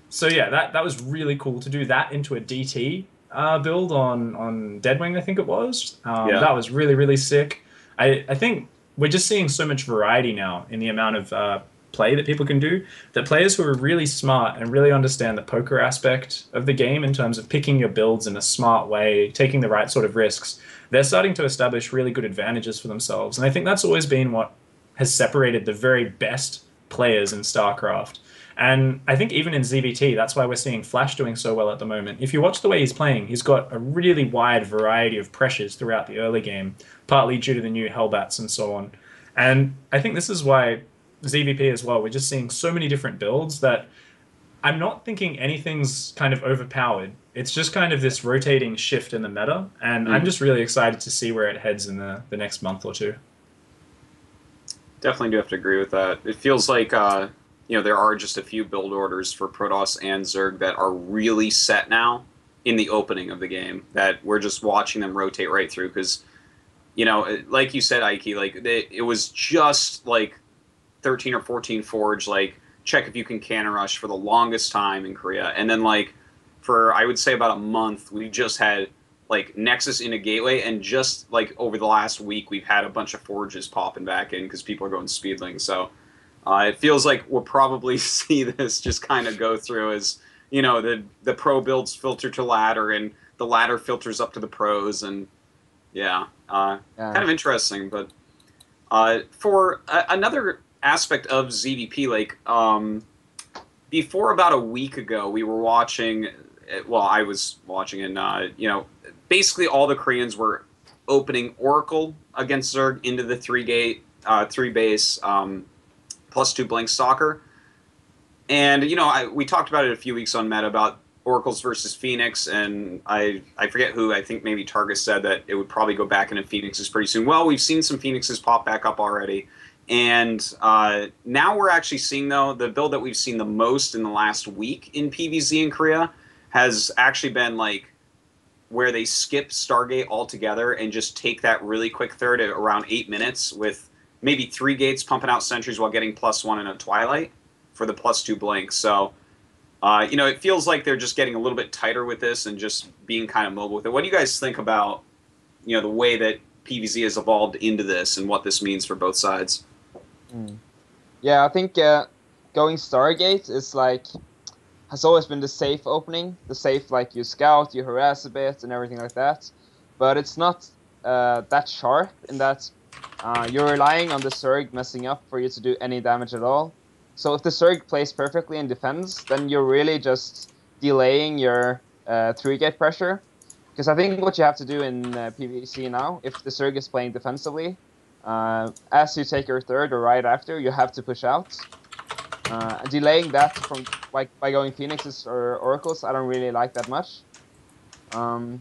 so yeah, that was really cool to do that into a DT build on Deadwing, I think it was. That was really, really sick. I think we're just seeing so much variety now in the amount of play that people can do, that players who are really smart and really understand the poker aspect of the game in terms of picking your builds in a smart way, taking the right sort of risks, they're starting to establish really good advantages for themselves. And I think that's always been what has separated the very best players in StarCraft. And I think even in ZVT, that's why we're seeing Flash doing so well at the moment. If you watch the way he's playing, he's got a really wide variety of pressures throughout the early game, partly due to the new Hellbats and so on. And I think this is why ZVP as well, we're just seeing so many different builds that I'm not thinking anything's kind of overpowered. It's just kind of this rotating shift in the meta, and I'm just really excited to see where it heads in the next month or two. Definitely do have to agree with that. It feels like you know, there are just a few build orders for Protoss and Zerg that are really set now in the opening of the game that we're just watching them rotate right through because, you know, like you said, Eiki, like it was just like 13 or 14 Forge, like check if you can cannon rush for the longest time in Korea. And then like for, I would say about a month, we just had like Nexus in a gateway, and just like over the last week, we've had a bunch of Forges popping back in because people are going Speedling. So it feels like we'll probably see this just kind of go through as, you know, the pro builds filter to ladder and the ladder filters up to the pros. And kind of interesting. But for another aspect of ZVP, like before about a week ago, we were watching, well, I was watching, and you know, basically all the Koreans were opening Oracle against Zerg into the 3 base +2 Blink Stalker. And you know, we talked about it a few weeks on Meta about Oracles versus Phoenix, and I forget who, I think maybe Targus said that it would probably go back into Phoenixes pretty soon. Well, we've seen some Phoenixes pop back up already. And now we're actually seeing, though, the build that we've seen the most in the last week in PvZ in Korea has actually been like where they skip Stargate altogether and just take that really quick third at around 8 minutes with maybe 3 gates pumping out sentries while getting +1 in a Twilight for the +2 blink. So, you know, it feels like they're just getting a little bit tighter with this and just being kind of mobile with it. What do you guys think about, you know, the way that PvZ has evolved into this and what this means for both sides? Yeah, I think going Stargate is like, has always been the safe opening. The safe, like you scout, you harass a bit and everything like that. But it's not that sharp in that you're relying on the Zerg messing up for you to do any damage at all. So if the Zerg plays perfectly in defense, then you're really just delaying your 3-gate pressure. Because I think what you have to do in PvC now, if the Zerg is playing defensively, as you take your third or right after, you have to push out. Delaying that from by going Phoenixes or Oracles, I don't really like that much. I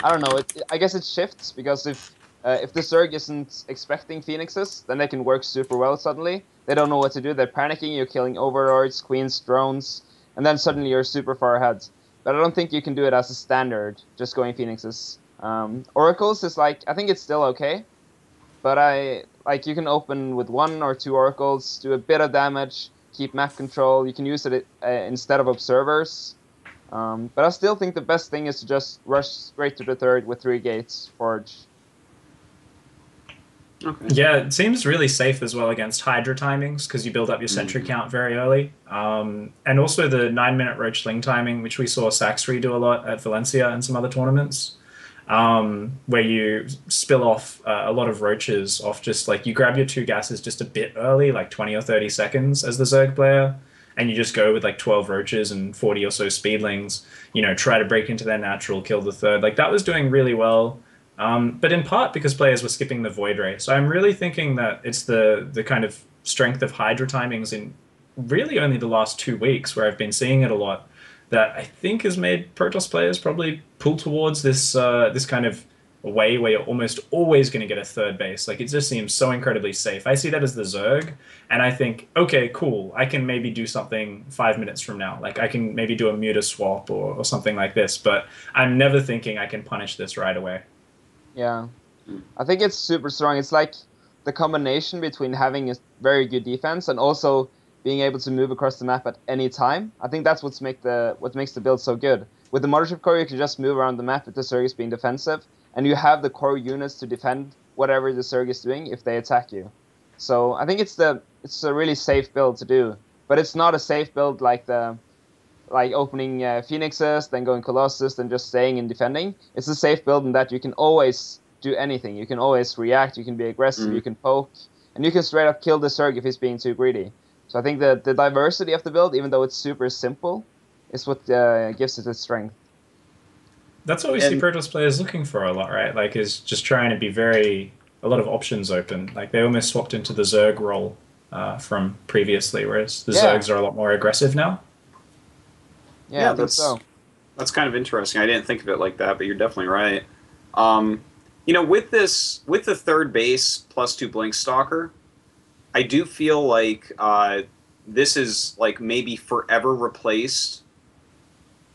don't know. I guess it shifts because if the Zerg isn't expecting Phoenixes, then they can work super well suddenly. They don't know what to do. They're panicking. You're killing Overlords, Queens, drones, and then suddenly you're super far ahead. But I don't think you can do it as a standard, just going Phoenixes. Oracles is like, I think it's still okay. But you can open with 1 or 2 Oracles, do a bit of damage, keep map control. You can use it instead of observers. But I still think the best thing is to just rush straight to the third with 3 gates, Forge. Okay. Yeah, it seems really safe as well against Hydra timings because you build up your sentry count very early. And also the 9-minute Roach Ling timing, which we saw Saxry do a lot at Valencia and some other tournaments, where you spill off a lot of roaches off just like you grab your 2 gases just a bit early, like 20 or 30 seconds as the Zerg player, and you just go with like 12 roaches and 40 or so speedlings, you know, try to break into their natural, kill the third. Like that was doing really well. But in part because players were skipping the Void Ray. So I'm really thinking that it's the kind of strength of Hydra timings in really only the last 2 weeks where I've been seeing it a lot that I think has made Protoss players probably pull towards this kind of way where you're almost always going to get a third base. Like it just seems so incredibly safe. I see that as the Zerg, and I think, okay, cool. I can maybe do something 5 minutes from now. Like I can maybe do a muta swap or something like this, but I'm never thinking I can punish this right away. Yeah, I think it's super strong. It's like the combination between having a very good defense and also being able to move across the map at any time. I think that's what makes the build so good. With the Mothership Core, you can just move around the map with the Zerg is being defensive, and you have the core units to defend whatever the Zerg is doing if they attack you. So I think it's a really safe build to do, but it's not a safe build like opening Phoenixes, then going Colossus, then just staying and defending. It's a safe build in that you can always do anything. You can always react, you can be aggressive, you can poke, and you can straight up kill the Zerg if he's being too greedy. So I think the diversity of the build, even though it's super simple, is what gives it its strength. That's what we see Protoss players looking for a lot, right? Like, is just trying to be a lot of options open. Like, they almost swapped into the Zerg role from previously, whereas the Zergs are a lot more aggressive now. Yeah, I think so. That's kind of interesting. I didn't think of it like that, but you're definitely right. You know, with the third base +2 Blink Stalker, I do feel like this is like maybe forever replaced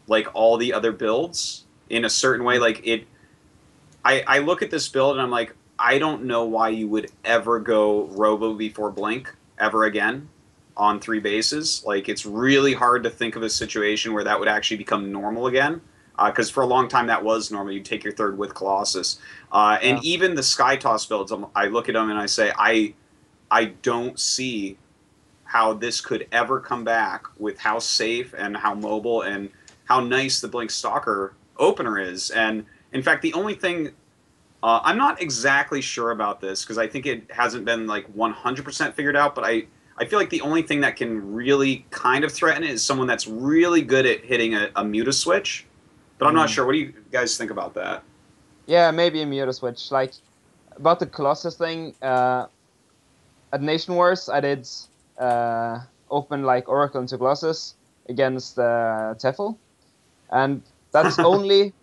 like all the other builds in a certain way. Like I look at this build and I'm like, I don't know why you would ever go Robo before Blink ever again on 3 bases. Like it's really hard to think of a situation where that would actually become normal again. Because for a long time that was normal. You'd take your third with Colossus. And even the Sky Toss builds, I look at them and I say, I don't see how this could ever come back with how safe and how mobile and how nice the Blink Stalker opener is. And in fact, the only thing, I'm not exactly sure about this because I think it hasn't been like 100% figured out, but I feel like the only thing that can really kind of threaten it is someone that's really good at hitting a muta switch. But I'm not sure. What do you guys think about that? Yeah, maybe a muta switch. Like, about the Colossus thing, at Nation Wars, I did open like Oracle into Colossus against Tefl, and that's only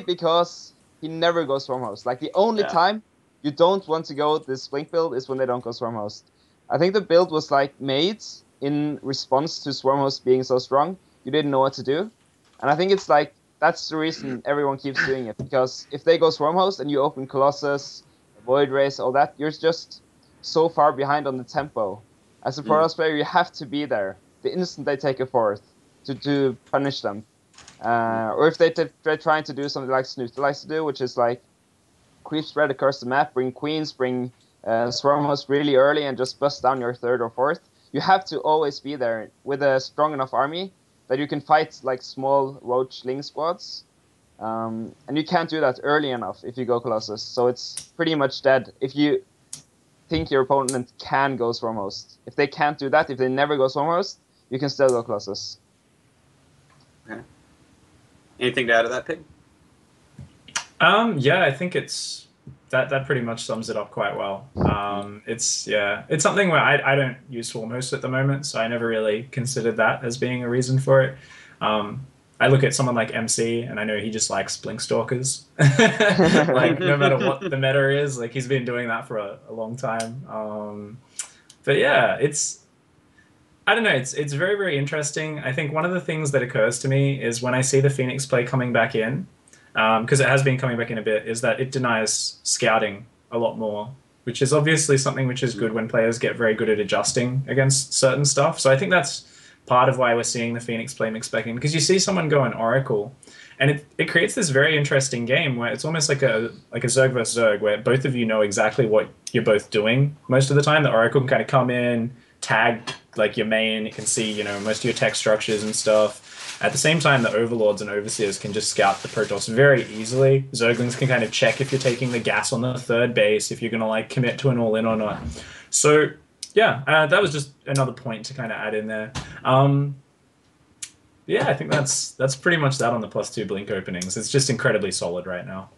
because he never goes Swarmhost. Like the only time you don't want to go this Blink build is when they don't go Swarmhost. I think the build was like made in response to Swarmhost being so strong. You didn't know what to do, and I think it's like that's the reason everyone keeps doing it, because if they go Swarmhost and you open Colossus, Void Race, all that, you're just so far behind on the tempo. As a Protoss player, you have to be there the instant they take a fourth to punish them. Or if they're trying to do something like Snooter likes to do, which is like creep spread across the map, bring queens, bring Swarmhost really early and just bust down your third or fourth. You have to always be there with a strong enough army that you can fight like small Roach Ling squads. And you can't do that early enough if you go Colossus. So it's pretty much dead if you think your opponent can go Swarmhost. If they can't do that, if they never go Swarmhost, you can still go Colossus. Okay. Anything to add to that, Pig? Yeah, I think it's that pretty much sums it up quite well. It's something where I don't use Swarmhost at the moment, so I never really considered that as being a reason for it. I look at someone like MC, and I know he just likes Blink Stalkers. Like, no matter what the meta is, like, he's been doing that for a long time. But yeah, I don't know, it's very, very interesting. I think one of the things that occurs to me is when I see the Phoenix play coming back in, because it has been coming back in a bit, is that it denies scouting a lot more, which is obviously something which is good when players get very good at adjusting against certain stuff. So I think that's part of why we're seeing the Phoenix play mix back in, because you see someone go an Oracle, and it creates this very interesting game where it's almost like a Zerg versus Zerg, where both of you know exactly what you're both doing most of the time. The Oracle can kind of come in, tag like your main, it can see, you know, most of your tech structures and stuff. At the same time, the Overlords and Overseers can just scout the Protoss very easily. Zerglings can kind of check if you're taking the gas on the third base, if you're going to like commit to an all-in or not. So, yeah, that was just another point to kind of add in there. Yeah, I think that's pretty much that on the +2 blink openings. It's just incredibly solid right now.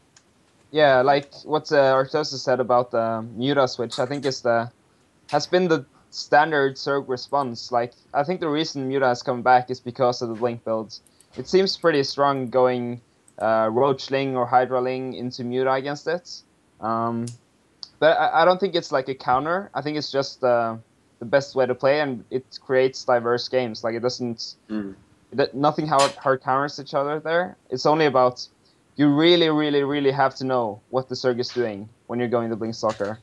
Yeah, like what Artosis said about the Muta switch, I think has been the standard Zerg response. Like, I think the reason Muta has come back is because of the Blink builds. It seems pretty strong going Roachling or Hydraling into Muta against it. But I don't think it's like a counter. I think it's just the best way to play, and it creates diverse games. Like, it doesn't... Nothing hard counters each other there. It's only about... You really, really, really have to know what the Zerg is doing when you're going to Blink Stalker.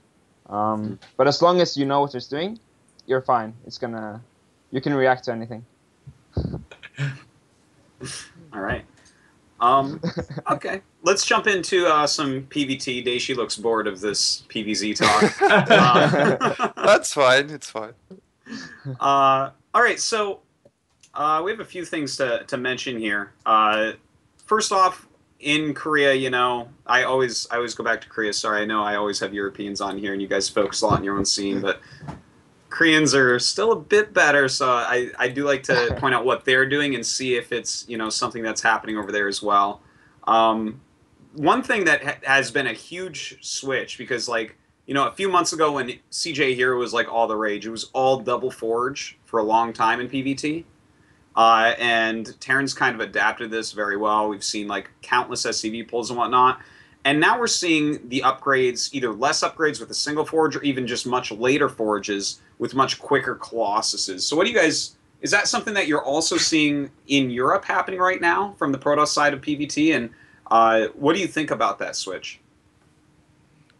But as long as you know what it's doing, you're fine. You can react to anything. All right. Okay. Let's jump into some PvT. Dayshi looks bored of this PvZ talk. That's fine. It's fine. All right. So we have a few things to mention here. First off, in Korea, you know, I always go back to Korea. Sorry, I know I always have Europeans on here, and you guys focus a lot on your own scene, but Koreans are still a bit better, so I do like to point out what they're doing and see if it's, you know, something that's happening over there as well. One thing that has been a huge switch, because, like, you know, a few months ago when CJ Hero was like all the rage, it was all double forge for a long time in PvT. And Terran's kind of adapted this very well. We've seen like countless SCV pulls and whatnot. And now we're seeing the upgrades, either less upgrades with a single forge or even just much later forges with much quicker Colossuses. So what do you guys, is that something that you're also seeing in Europe happening right now from the Protoss side of PvT? And what do you think about that switch?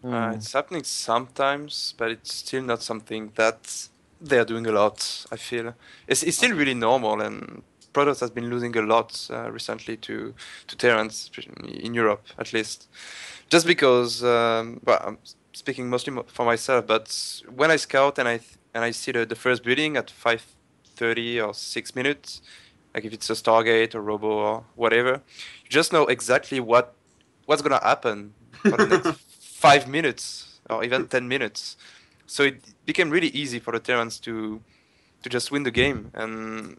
It's happening sometimes, but it's still not something that they're doing a lot, I feel. It's still really normal, and Protoss has been losing a lot recently to Terrans, in Europe at least. Just because, well, I'm speaking mostly for myself, but when I scout and I see the first building at 5:30 or 6 minutes, like if it's a Stargate or Robo or whatever, you just know exactly what's gonna happen for the next 5 minutes or even 10 minutes. So it became really easy for the Terrans to just win the game, and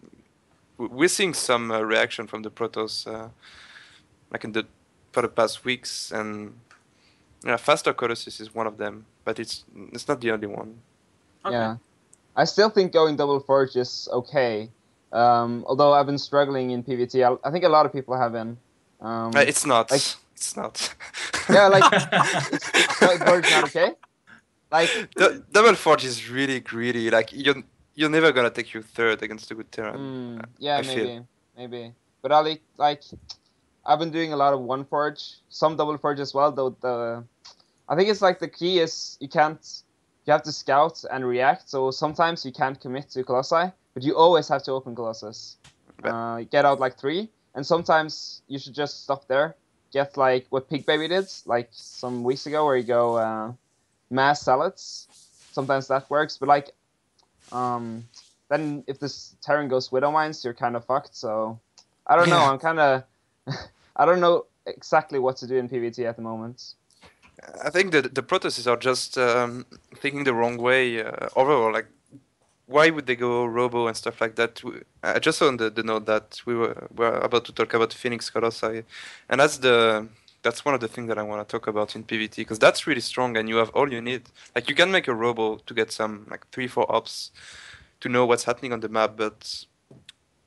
we're seeing some reaction from the Protoss, like for the past weeks, and faster Colossus is one of them, but it's not the only one. Okay. Yeah, I still think going double forge is okay, although I've been struggling in PvT. I think a lot of people have been. It's not. Like, it's not. Yeah, like double forge not okay. Like double forge is really greedy. Like you're never gonna take your third against a good Terran. Yeah, maybe. But I've been doing a lot of one forge, some double forge as well. Though I think it's like the key is you have to scout and react. So sometimes you can't commit to Colossi, but you always have to open Colossus. Get out like 3, and sometimes you should just stop there. Get like what Pig Baby did like some weeks ago, where you go mass salads. Sometimes that works, but like then if this Terran goes Widow Mines, you're kind of fucked. So I don't know. I'm kind of I don't know exactly what to do in PvT at the moment. I think that the Protosses are just thinking the wrong way overall. Like, why would they go Robo and stuff like that? I just saw on the note that we were about to talk about Phoenix Colossi, and that's one of the things that I want to talk about in PvT, because that's really strong, and you have all you need. Like, you can make a Robo to get some like 3-4 ops to know what's happening on the map, but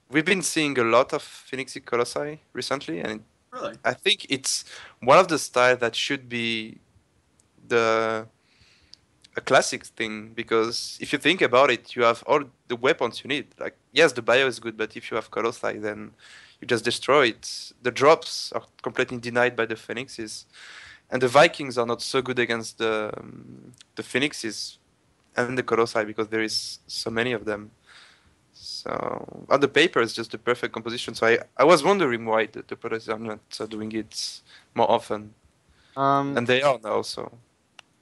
we've been seeing a lot of Phoenix Colossi recently, and really? I think it's one of the styles that should be a classic thing, because if you think about it, you have all the weapons you need. Like, yes, the bio is good, but if you have Colossi, then you just destroy it. The drops are completely denied by the Phoenixes, and the Vikings are not so good against the Phoenixes and the Colossi because there is so many of them. So on the paper, it's just the perfect composition. So I was wondering why the products are not doing it more often, and they are now. So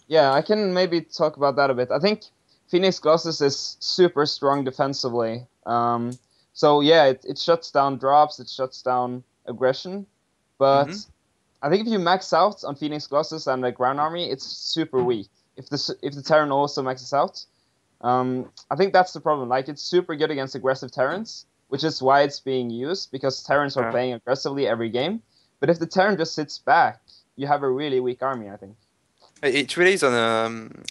Yeah, I can maybe talk about that a bit. I think Phoenix Colossus is super strong defensively. So yeah, it shuts down drops, it shuts down aggression, but I think if you max out on Phoenix Colossus and the ground army, it's super weak. If the Terran also maxes out, I think that's the problem. Like, it's super good against aggressive Terrans, which is why it's being used, because Terrans are playing aggressively every game. But if the Terran just sits back, you have a really weak army, I think. it really is on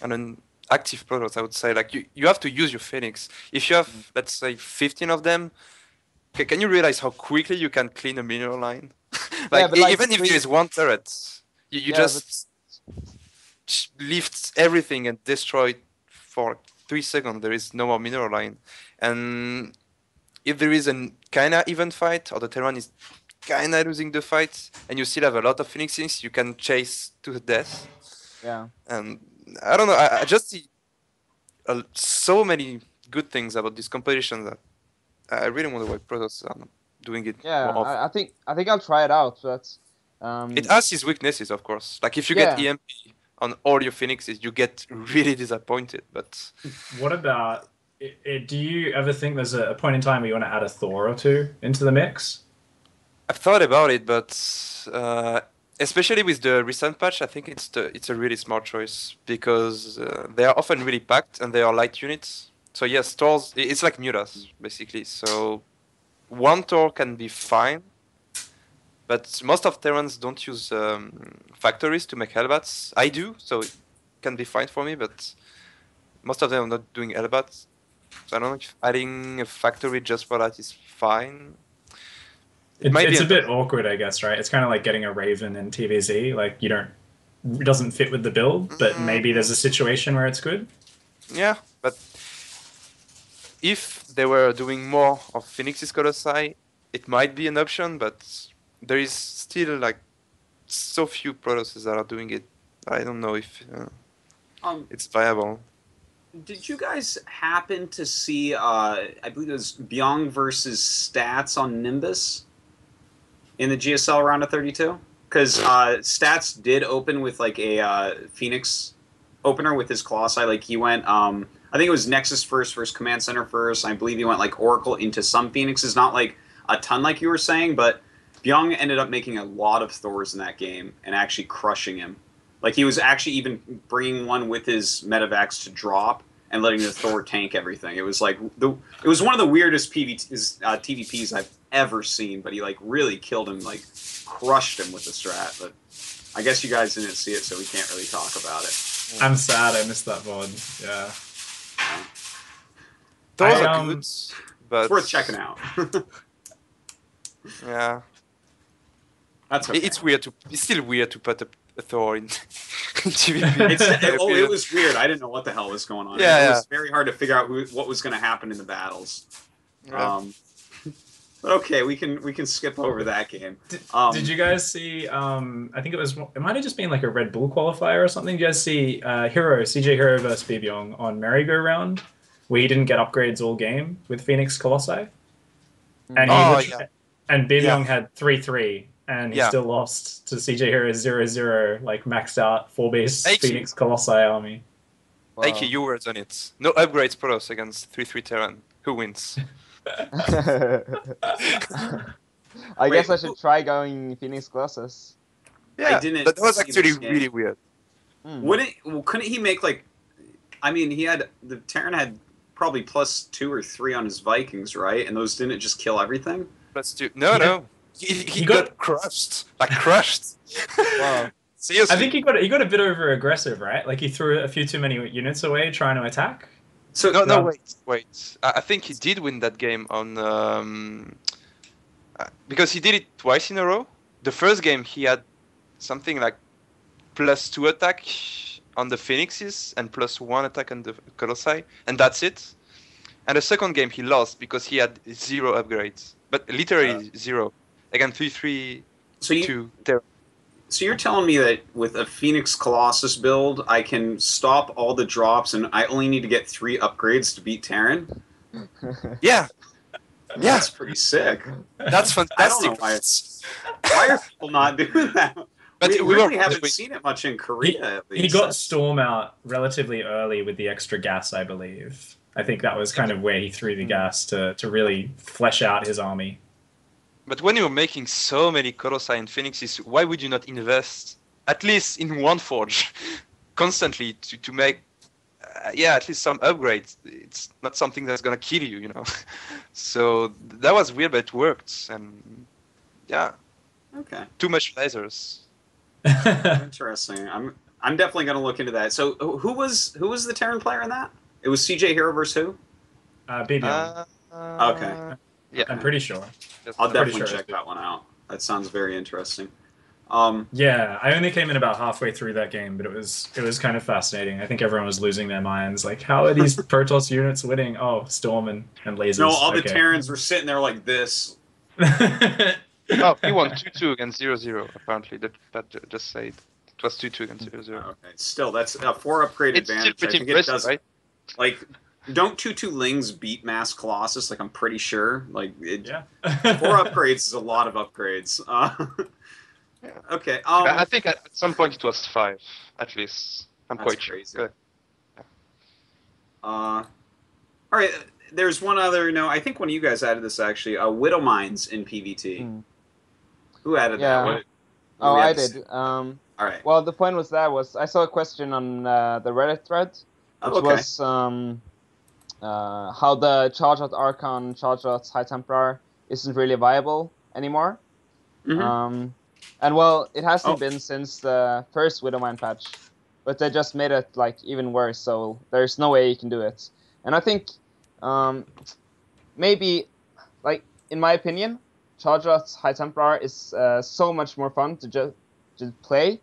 an active product, I would say. Like you have to use your Phoenix. If you have, let's say, 15 of them, can you realize how quickly you can clean a mineral line? Like, but even if there is one turret, you just lift everything and destroy it for 3 seconds. There is no more mineral line. And if there is a kinda even fight, or the Terran is kinda losing the fight, and you still have a lot of Phoenixes, you can chase to death. Yeah. And I don't know, I just see so many good things about this competition that I really wonder why Protoss are not doing it more often. I think I'll try it out, but it has its weaknesses, of course. Like, if you get EMP on all your Phoenixes, you get really disappointed. But what about? Do you ever think there's a point in time where you want to add a Thor or two into the mix? I've thought about it, but especially with the recent patch, I think it's a really smart choice, because they are often really packed and they are light units. So yes, Thors, it's like Mutas, basically. So one Thor can be fine, but most of Terrans don't use factories to make Hellbats. I do, so it can be fine for me, but most of them are not doing Hellbats. So I don't know if adding a factory just for that is fine. It's a bit awkward, I guess, right? It's kind of like getting a Raven in TVZ. Like, it doesn't fit with the build, but maybe there's a situation where it's good. Yeah, but if they were doing more of Phoenix's Colossi, it might be an option, but there is still like so few Protosses that are doing it. I don't know if it's viable. Did you guys happen to see, I believe it was Byung versus Stats on Nimbus in the GSL round of 32? Because Stats did open with like a Phoenix opener with his Colossi. Like, he went, I think it was Nexus first versus Command Center first. I believe he went like Oracle into some Phoenixes, not like a ton like you were saying, but Byung ended up making a lot of Thors in that game and actually crushing him. Like, he was actually even bringing one with his Metavax to drop and letting the Thor tank everything. It was like it was one of the weirdest TVPs I've ever seen. But he like really killed him, like crushed him with the strat. But I guess you guys didn't see it, so we can't really talk about it. I'm sad I missed that VOD. Yeah. Those are good, but it's worth checking out. Yeah. That's okay. It's still weird to put a Thor in TVP. It was weird. I didn't know what the hell was going on. It was very hard to figure out what was going to happen in the battles. Yeah. But okay, we can skip over that game. Did you guys see? I think it might have just been like a Red Bull qualifier or something. Did you guys see CJ Hero versus Bibyong on merry-go-round, where he didn't get upgrades all game with Phoenix Colossi, and and Bibyong had 3-3. And he still lost to CJ Hero's 0-0, like maxed out 4-base Phoenix Colossi army. Wow. Eiki, you were on it. No upgrades Protoss against 3-3 Terran. Who wins? I guess I should try going Phoenix Colossus. Yeah, that was actually really weird. Couldn't he make like? I mean, the Terran had probably +2 or 3 on his Vikings, right? And those didn't just kill everything. +2. No. He got crushed. Like, crushed. Wow. Seriously. I think he got a bit over aggressive, right? Like, he threw a few too many units away trying to attack. So wait. I think he did win that game on because he did it twice in a row. The first game he had something like +2 attack on the Phoenixes and +1 attack on the Colossi, and that's it. And the second game he lost because he had 0 upgrades, but literally 0. Again, 3-3 to Terran. So you're telling me that with a Phoenix Colossus build, I can stop all the drops and I only need to get 3 upgrades to beat Terran? Yeah, yeah, That's pretty sick. that's I don't fantastic. know why are people not doing that? But we we really were haven't doing- seen it much in Korea. At He least. got That's- Storm out relatively early with the extra gas, I believe. I think that was kind of where he threw the gas to really flesh out his army. But when you're making so many Colossi and Phoenixes, why would you not invest at least in one forge constantly to make, at least some upgrades? It's not something that's gonna kill you, you know. So that was weird, but it worked, and yeah, Okay. too much lasers. Interesting. I'm definitely going to look into that. So who was the Terran player in that? It was CJ Hero versus who? BBL. Okay. Yeah, I'm pretty sure. I'll pretty definitely sure check it's that one out. That sounds very interesting. Yeah, I only came in about halfway through that game, but it was kind of fascinating. I think everyone was losing their minds. Like, how are these Protoss units winning? Oh, Storm and lasers. No, all the okay. Terrans were sitting there like this. Oh, he won 2-2 against 0-0, apparently. That just said. It was 2-2 against 0-0. Okay. Still, that's a 4 upgrade It's still advantage. pretty I think impressive, it does. right? Like, don't 2/2 Lings beat Mass Colossus? Like, I'm pretty sure. Like, Yeah. 4 upgrades is a lot of upgrades. Yeah. Okay. I think at some point it was 5, at least. I'm That's quite sure. crazy. Good. All right. There's one other. No, I think one of you guys added this actually. Widow Mines in PvT. Who added Yeah. that? What Oh, we I had to did. All right. Well, the point was I saw a question on the Reddit thread, which Okay. was how the Charge-Out Archon, Charge-Out High Templar isn't really viable anymore. Mhm. And well, it hasn't Oh. been since the first Widowmine patch, but they just made it like even worse. So there's no way you can do it. And I think maybe, like in my opinion, Charge-Out High Templar is so much more fun to play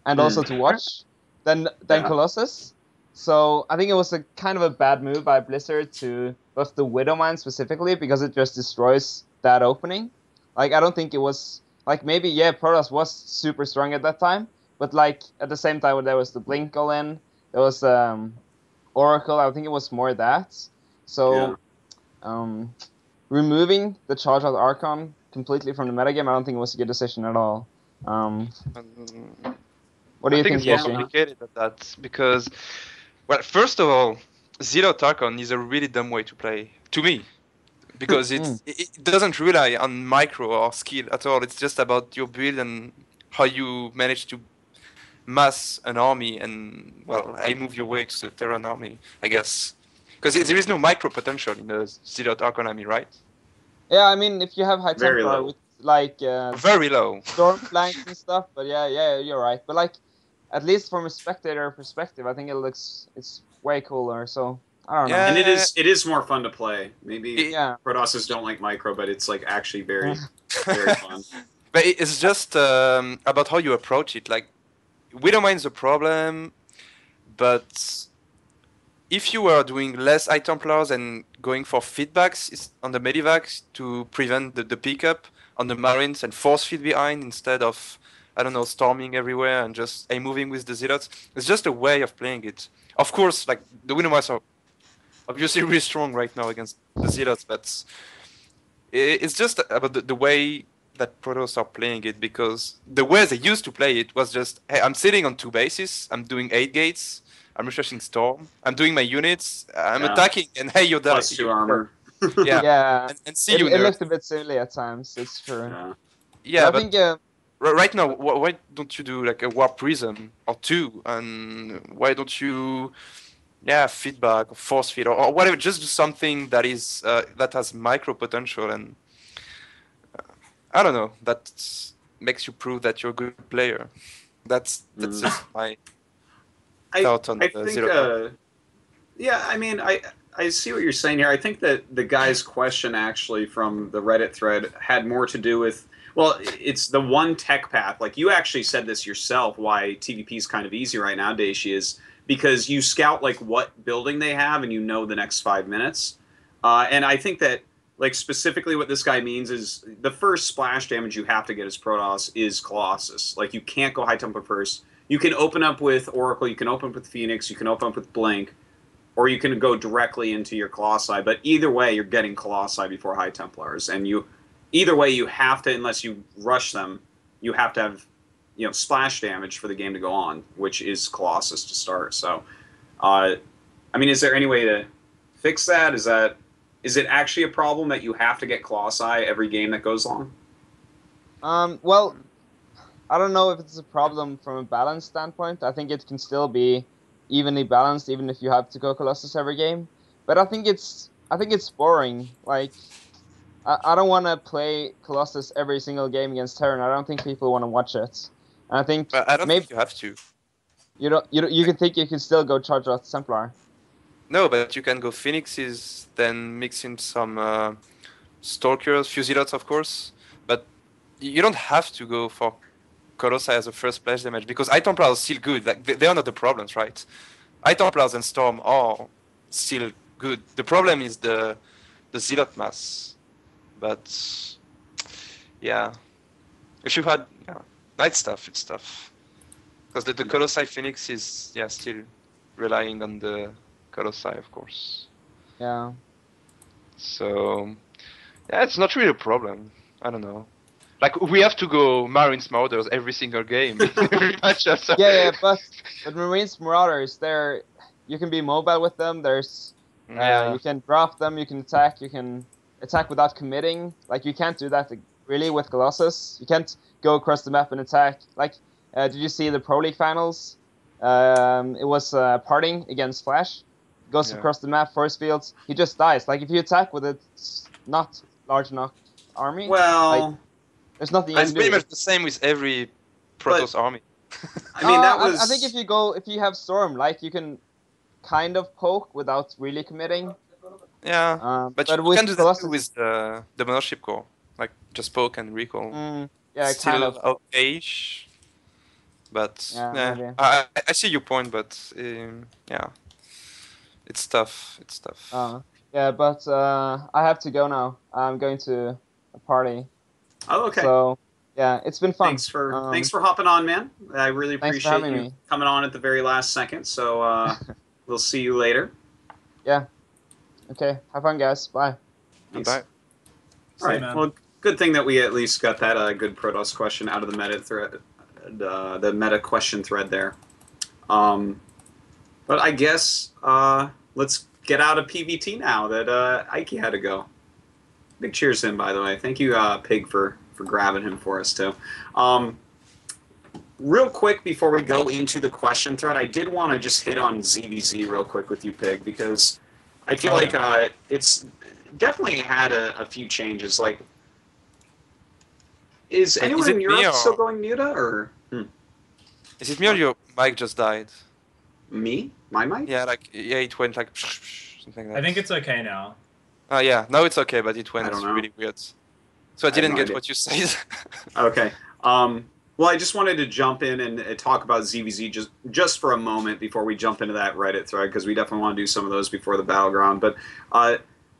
and also to watch than Yeah. Colossus. So I think it was a kind of a bad move by Blizzard to buff the Widowmine specifically because it just destroys that opening. Like I don't think it was like maybe Protoss was super strong at that time, but like at the same time when there was the Blink all in, there was Oracle. I think it was more that. So removing the Charge-Out Archon completely from the metagame, I don't think it was a good decision at all. What do you think, it's more Yoshi? complicated than that because, well, first of all, Zero Tarkon is a really dumb way to play, to me, because it doesn't rely on micro or skill at all. It's just about your build and how you manage to mass an army and, well, I move your way to the Terran army, I guess. Because there is no micro potential in the Zero Tarkon army, right? Yeah, I mean, if you have High Very Templar low. with like Very low. storm flanks and stuff, but yeah, you're right. But like, at least from a spectator perspective, I think it's way cooler. So I don't know. And it is more fun to play. Maybe Yeah. Protosses don't like micro, but it's like actually very very fun. But it's just about how you approach it. Like, Widowmine's a problem, but if you are doing less High Templars and going for feedbacks on the Medivacs to prevent the pickup on the Marines and force feed behind instead of, I don't know, storming everywhere and just moving with the Zealots, it's just a way of playing it. Of course, like, the Widowmines are obviously really strong right now against the Zealots, but it's just about the way that Protoss are playing it, because the way they used to play it was just, hey, I'm sitting on 2 bases, I'm doing 8 gates, I'm refreshing Storm, I'm doing my units, I'm attacking, and hey, you're done. Plus 2 armor. Yeah. Yeah. And see you It there. looked a bit silly at times. It's true. Yeah. Yeah, But I but think right now, why don't you do like a Warp Prism or 2, and why don't you, feedback or force feed or whatever? Just do something that is that has micro potential, and I don't know, that makes you prove that you're a good player. That's just my thought on I the think, Zero. yeah, I mean, I see what you're saying here. I think that the guy's question actually from the Reddit thread had more to do with, well, it's the one tech path. Like, you actually said this yourself, why TVP is kind of easy right now, Dayshi, is because you scout, like, what building they have and you know the next 5 minutes. And I think that, like, specifically what this guy means is the first splash damage you have to get as Protoss is Colossus. Like, you can't go High Templar first. You can open up with Oracle, you can open up with Phoenix, you can open up with Blink. or you can go directly into your Colossi. But either way, you're getting Colossi before High Templars, and either way you have to, unless you rush them, you have to have splash damage for the game to go on, which is Colossus to start. So, I mean, is there any way to fix that? Is it actually a problem that you have to get Colossi every game that goes long? Well, I don't know if it's a problem from a balance standpoint. I think it can still be evenly balanced, even if you have to go Colossus every game. But I think it's boring. Like, I don't want to play Colossus every single game against Terran. I don't think people want to watch it. And I think But I don't think you have to. You can think you can still go charge out Templar. No, but you can go Phoenixes, then mix in some Stalkers, Fusilots, of course. But you don't have to go for Colossi as a first splash damage, because Eye Templars are still good. Like, they are not the problems, right? Eye Templars and Storm are still good. The problem is the Zealot mass. But yeah, if you had Night Stuff, it's tough. Because the Colossi Phoenix is still relying on the Colossi, of course. Yeah. So yeah, it's not really a problem. I don't know. Like, we have to go Marines Marauders every single game, every matchup. So. Yeah, but Marines Marauders, you can be mobile with them. You can drop them. You can attack without committing. Like, you can't do that really with Colossus. You can't go across the map and attack. Like, did you see the Pro League finals? It was parting against Flash. Goes across the map, force fields. He just dies. Like, if you attack with a not large enough army, well, there's nothing. It's pretty much the same with every Protoss army. I mean, that was. I think if you have Storm, like, you can kind of poke without really committing. Yeah, but you can do that too with the Monoship Core, like just poke and recall. Yeah, still kind of. Okay-ish, but maybe. I see your point, but yeah, it's tough. It's tough. Yeah, but I have to go now. I'm going to a party. Oh, okay. So yeah, it's been fun. Thanks for hopping on, man. I really appreciate you coming on at the very last second. So we'll see you later. Yeah. Okay. Have fun, guys. Bye. Thanks. Bye. All right. Well, good thing that we at least got that good Protoss question out of the meta thread, the meta question thread there. But I guess let's get out of PVT now that Eiki had to go. Big cheers to him, by the way. Thank you, Pig, for grabbing him for us, too. Real quick, before we go into the question thread, I did want to just hit on ZVZ real quick with you, Pig, because I feel like it's definitely had a few changes. Like, is anyone in Europe still going Muta, or? Is it me or your mic just died? Me? My mic? Yeah, it went like something like that. I think it's okay now. Yeah, now it's okay, but it went really weird. So I didn't get what you said. Okay. Well, I just wanted to jump in and talk about ZVZ just for a moment before we jump into that Reddit thread, because we definitely want to do some of those before the Battleground. But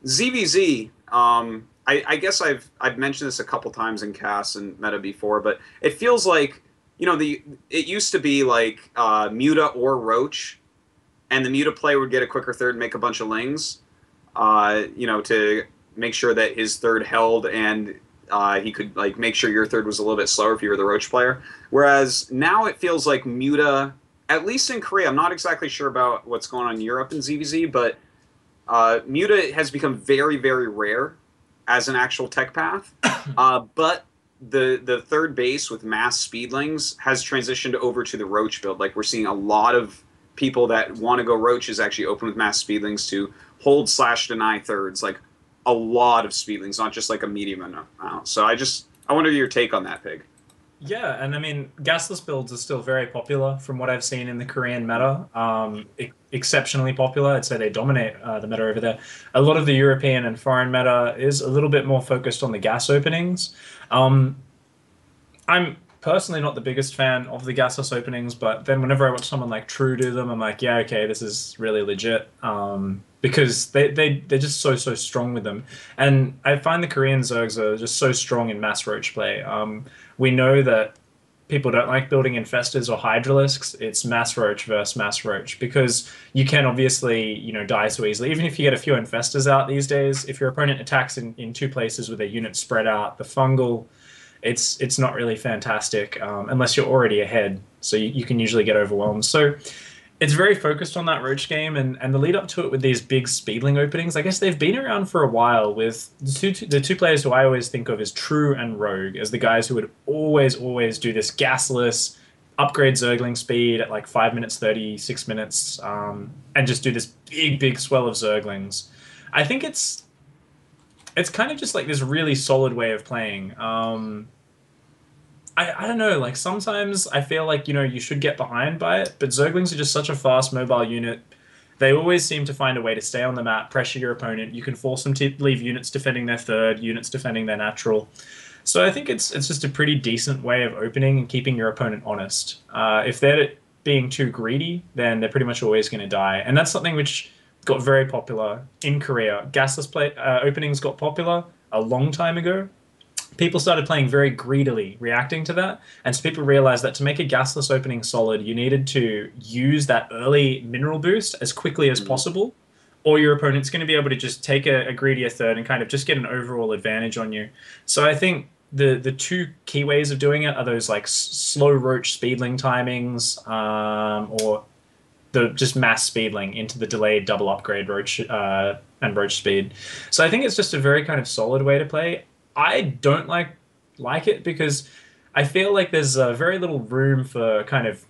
ZVZ, I guess I've mentioned this a couple times in CAS and Meta before, but it feels like, it used to be like Muta or Roach, and the Muta player would get a quicker third and make a bunch of lings, to make sure that his third held, and he could make sure your third was a little bit slower if you were the Roach player. Whereas now it feels like Muta, at least in Korea, I'm not exactly sure about what's going on in Europe in ZVZ, but Muta has become very, very rare as an actual tech path. But the third base with mass speedlings has transitioned over to the Roach build. Like, we're seeing a lot of people that want to go Roach is actually open with mass speedlings to hold/deny thirds. Like, a lot of speedlings, not just like a medium amount. So I wonder your take on that, Pig. Yeah, and I mean, gasless builds are still very popular from what I've seen in the Korean meta. Exceptionally popular. I'd say they dominate the meta over there. A lot of the European and foreign meta is a little bit more focused on the gas openings. I'm personally not the biggest fan of the gasless openings, but then whenever I watch someone like True do them, I'm like, yeah, okay, this is really legit. Because they're just so strong with them. And I find the Korean Zergs are just so strong in mass Roach play. We know that people don't like building infestors or hydralisks, it's mass roach versus mass roach, because you can obviously, die so easily. Even if you get a few infestors out these days, if your opponent attacks in two places with their units spread out, the fungal, it's not really fantastic unless you're already ahead. So you can usually get overwhelmed. So it's very focused on that roach game, and the lead up to it with these big speedling openings. I guess they've been around for a while with the two players who I always think of as True and Rogue as the guys who would always do this gasless upgrade Zergling speed at like 5 minutes 30, 6 minutes, and just do this big swell of Zerglings. I think it's kind of just like this really solid way of playing. I don't know, like sometimes I feel like, you should get behind by it, but Zerglings are just such a fast mobile unit. They always seem to find a way to stay on the map, pressure your opponent. You can force them to leave units defending their third, units defending their natural. So I think it's just a pretty decent way of opening and keeping your opponent honest. If they're being too greedy, then they're pretty much always going to die. And that's something which got very popular in Korea. Gasless openings got popular a long time ago. People started playing very greedily, reacting to that. And so people realized that to make a gasless opening solid, you needed to use that early mineral boost as quickly as possible, or your opponent's going to be able to just take a greedier third and kind of just get an overall advantage on you. So I think the two key ways of doing it are those like slow roach speedling timings, or the just mass speedling into the delayed double upgrade roach and roach speed. So I think it's just a very kind of solid way to play. I don't like it because I feel like there's very little room for kind of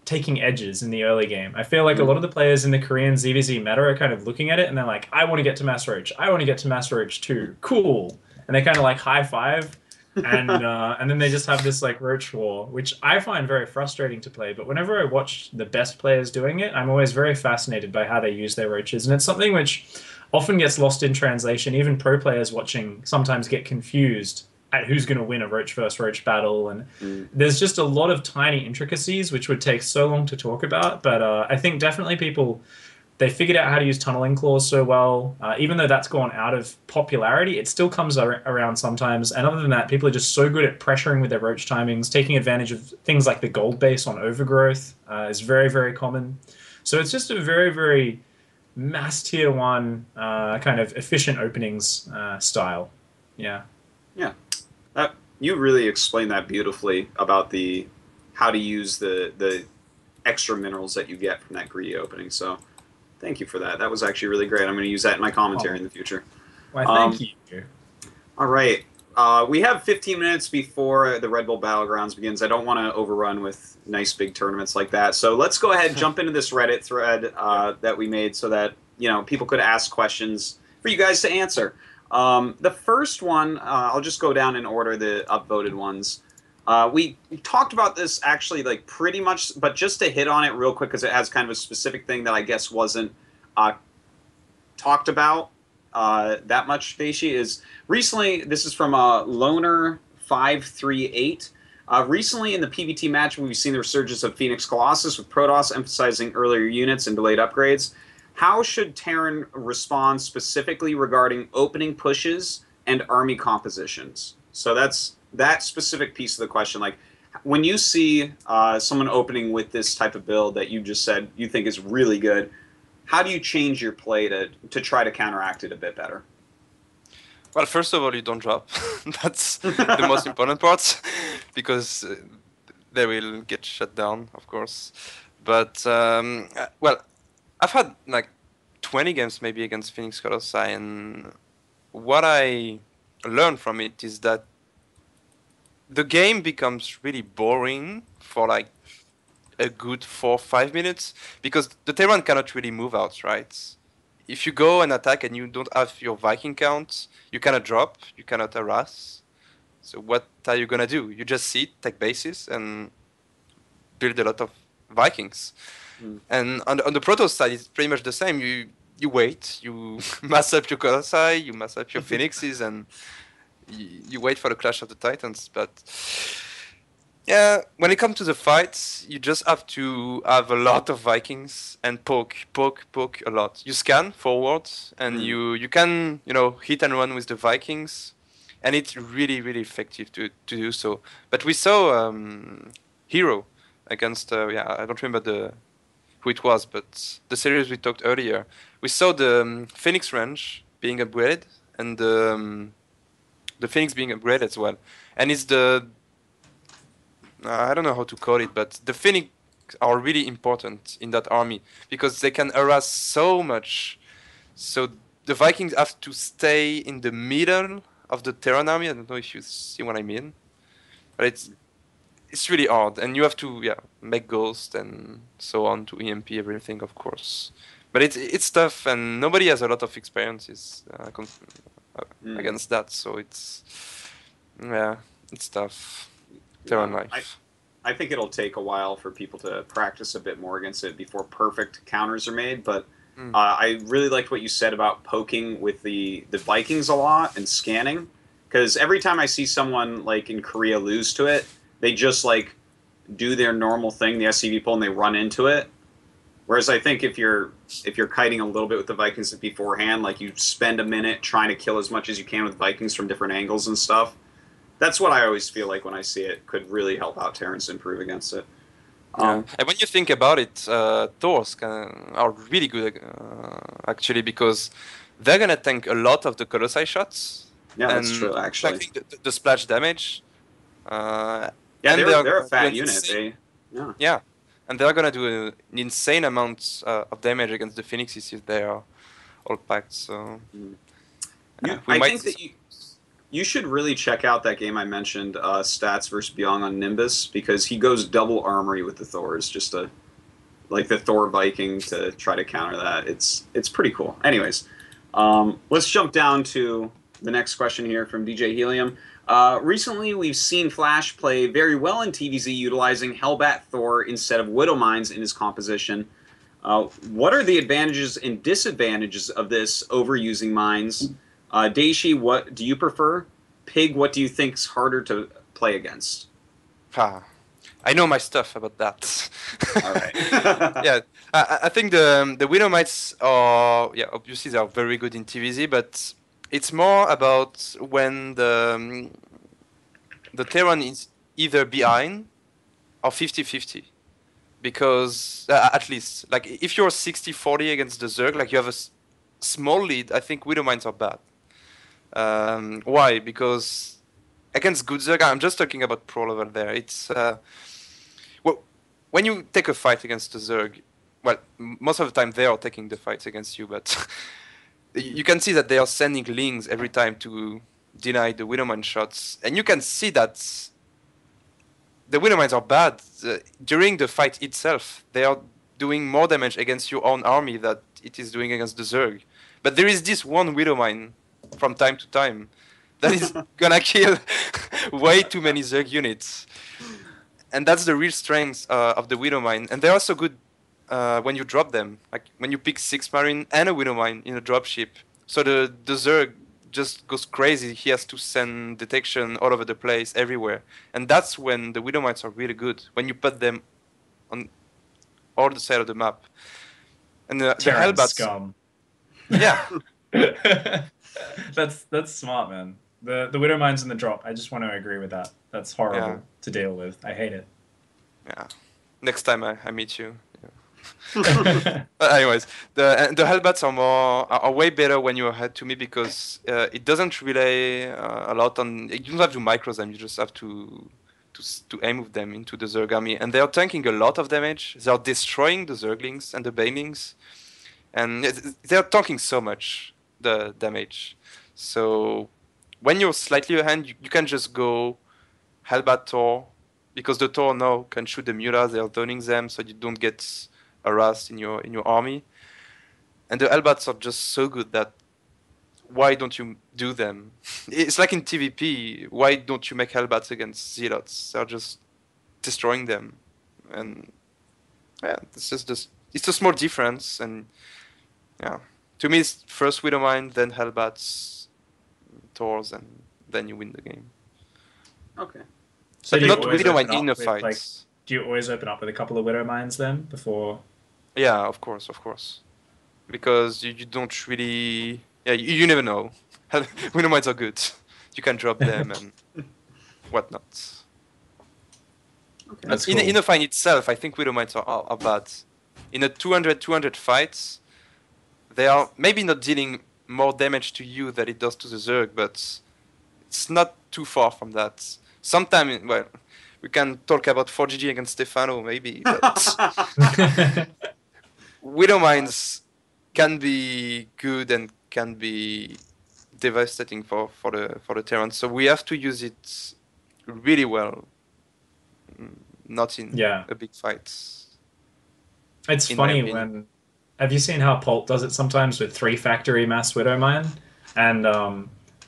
taking edges in the early game. I feel like a lot of the players in the Korean ZVZ meta are kind of looking at it and they're like, I want to get to Mass Roach. I want to get to Mass Roach too. Cool. And they kind of like high five and then they just have this like roach war, which I find very frustrating to play. But whenever I watch the best players doing it, I'm always very fascinated by how they use their roaches. And it's something which often gets lost in translation. Even pro players watching sometimes get confused at who's going to win a roach versus roach battle. And there's just a lot of tiny intricacies which would take so long to talk about. But I think definitely people, they figured out how to use tunneling claws so well. Even though that's gone out of popularity, it still comes around sometimes. And other than that, people are just so good at pressuring with their roach timings, taking advantage of things like the gold base on overgrowth is very, very common. So it's just a very, very mass tier 1 kind of efficient openings style. Yeah. Yeah. You really explained that beautifully about how to use the extra minerals that you get from that greedy opening. So thank you for that. That was actually really great. I'm going to use that in my commentary in the future. Why, thank you. All right. We have 15 minutes before the Red Bull Battlegrounds begins. I don't want to overrun with nice big tournaments like that. So let's go ahead and jump into this Reddit thread that we made so that people could ask questions for you guys to answer. The first one, I'll just go down in order, the upvoted ones. We talked about this actually like pretty much, but just to hit on it real quick because it has kind of a specific thing that I guess wasn't talked about that much, Dayshi, is recently, this is from Loner538. Recently in the PvT match, we've seen the resurgence of Phoenix Colossus with Protoss emphasizing earlier units and delayed upgrades. How should Terran respond specifically regarding opening pushes and army compositions? So that's that specific piece of the question. Like, when you see someone opening with this type of build that you just said you think is really good, how do you change your play to try to counteract it a bit better? Well, first of all, you don't drop. That's the most important part, because they will get shut down, of course. But, well, I've had like 20 games maybe against Phoenix Colossi, and what I learned from it is that the game becomes really boring for like a good 4 or 5 minutes, because the Terran cannot really move out, right? If you go and attack and you don't have your Viking count, you cannot drop, you cannot harass. So what are you gonna do? You just sit, take bases, and build a lot of Vikings. And on the Protoss side, it's pretty much the same. You wait, you mass up your Colossi, you mass up your Phoenixes, and you wait for the Clash of the Titans. But yeah, when it comes to the fights, you just have to have a lot of Vikings and poke a lot. You scan forward, and you can hit and run with the Vikings. and it's really really effective to do so. But we saw Hero against I don't remember who it was, but the series we talked earlier, we saw the Phoenix range being upgraded and the Phoenix being upgraded as well, and it's the I don't know how to call it, but the Phoenix are really important in that army because they can harass so much. So the Vikings have to stay in the middle of the Terran army. I don't know if you see what I mean, but it's really hard, and you have to make Ghost and so on to EMP everything, of course. But it's tough, and nobody has a lot of experiences against that, so it's tough. Terran life. I think it'll take a while for people to practice a bit more against it before perfect counters are made, but I really liked what you said about poking with the Vikings a lot and scanning, because every time I see someone like in Korea lose to it, they just like do their normal thing, the SCV pull, and they run into it. Whereas I think if you're kiting a little bit with the Vikings beforehand, like you spend a minute trying to kill as much as you can with Vikings from different angles and stuff, that's what I always feel like when I see it could really help out Terrans improve against it. And when you think about it, Thors are really good actually, because they're gonna tank a lot of the Colossi shots. Yeah, that's true. Actually, I think the splash damage. They're a fat unit. And they're gonna do an insane amount of damage against the Phoenixes if they are all packed. So I think that you should really check out that game I mentioned, Stats versus Byung on Nimbus, because he goes double armory with the Thors, just to like the Thor Viking to try to counter that. It's pretty cool. Anyways, let's jump down to the next question here from DJ Helium. Recently, we've seen Flash play very well in TVZ utilizing Hellbat Thor instead of Widow Mines in his composition. What are the advantages and disadvantages of this overusing mines? Dayshi, what do you prefer? Pig, what do you think's harder to play against? I know my stuff about that. All right. I think the Widow Mites are obviously they are very good in TVZ, but it's more about when the Terran is either behind or 50-50. Because, at least, like, if you're 60-40 against the Zerg, like, you have a small lead, I think Widow Mines are bad. Why? Because against good Zerg, I'm just talking about pro level there, it's... when you take a fight against the Zerg, well, most of the time they are taking the fights against you, but... you can see that they are sending links every time to deny the Widowmine shots, and you can see that the Widowmines are bad. During the fight itself, they are doing more damage against your own army than it is doing against the Zerg. But there is this one Widowmine from time to time that is gonna kill way too many Zerg units. And that's the real strength of the Widowmine. And they're also good when you drop them, like when you pick 6 Marine and a Widowmine in a dropship. So the Zerg just goes crazy. He has to send detection all over the place, everywhere. And that's when the Widowmines are really good, when you put them on all the side of the map. And the Hellbats... scum. Yeah. That's smart, man. The Widowmines in the drop, I just want to agree with that. That's horrible to deal with. I hate it. Yeah. Next time I meet you. But anyways, the Hellbats are way better when you're ahead to me, because it doesn't rely a lot on... You don't have to micro them, you just have to aim with them into the Zerg army. And they are tanking a lot of damage. They are destroying the Zerglings and the Banelings. And they are tanking so much, the damage. So when you're slightly ahead, you can just go Hellbat Tor, because the Tor now can shoot the Mulas, they are turning them, so you don't get harassed in your army. And the Hellbats are just so good that why don't you do them? It's like in TVP, why don't you make Hellbats against Zealots? They're just destroying them. And yeah, it's a small difference. And yeah, to me it's first Widowmine, then Hellbats, Tors, and then you win the game. Okay. So but not Widowmine in a fight. Like, do you always open up with a couple of Widowmines then before? Yeah, of course. Because you don't really... Yeah, you never know. Widowmines are good. you can drop them and whatnot. Okay. That's In, cool. in the fight itself, I think Widow Mites are bad. In a 200 fights, they are maybe not dealing more damage to you than it does to the Zerg, but it's not too far from that. Sometimes, well, we can talk about 4GG against Stefano, maybe, but Widow Mines can be good and can be devastating for the Terran. So we have to use it really well, not in Yeah. a big fight. It's in my funny opinion. when. Have you seen how Pult does it sometimes with 3 factory mass Widow Mine? And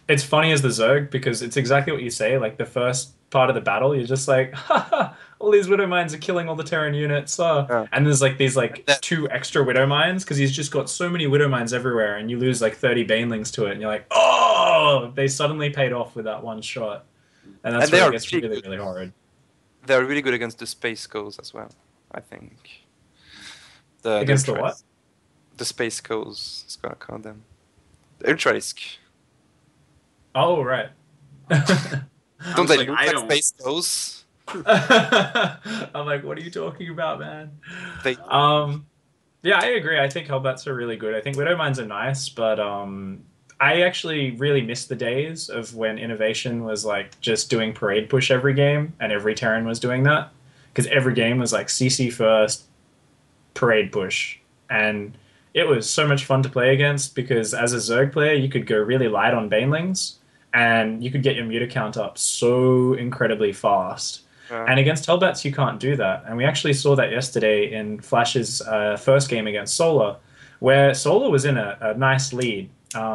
it's funny as the Zerg because it's exactly what you say. Like the first part of the battle, you're just like, haha, all these Widow Mines are killing all the Terran units. Yeah. And there's like these like That- 2 extra Widow Mines because he's just got so many Widow Mines everywhere, and you lose like 30 Banelings to it, and you're like, oh, they suddenly paid off with that one shot. And that's And they where it are gets really really, good. really horrid. They're really good against the space goes as well, I think. Against the what? The space goes, it's gonna call them. The Ultralisk. Oh, right. Don't was they like, look I like don't- space goes? I'm like, what are you talking about, man? They Yeah, I agree. I think Hellbats are really good. I think Widow Mines are nice, but I actually really miss the days of when Innovation was like just doing parade push every game, and every Terran was doing that, because every game was like CC first, parade push, and it was so much fun to play against because as a Zerg player, you could go really light on Banelings, and you could get your meter count up so incredibly fast. And against Hellbats, you can't do that. And we actually saw that yesterday in Flash's first game against Solar, where Solar was in a nice lead.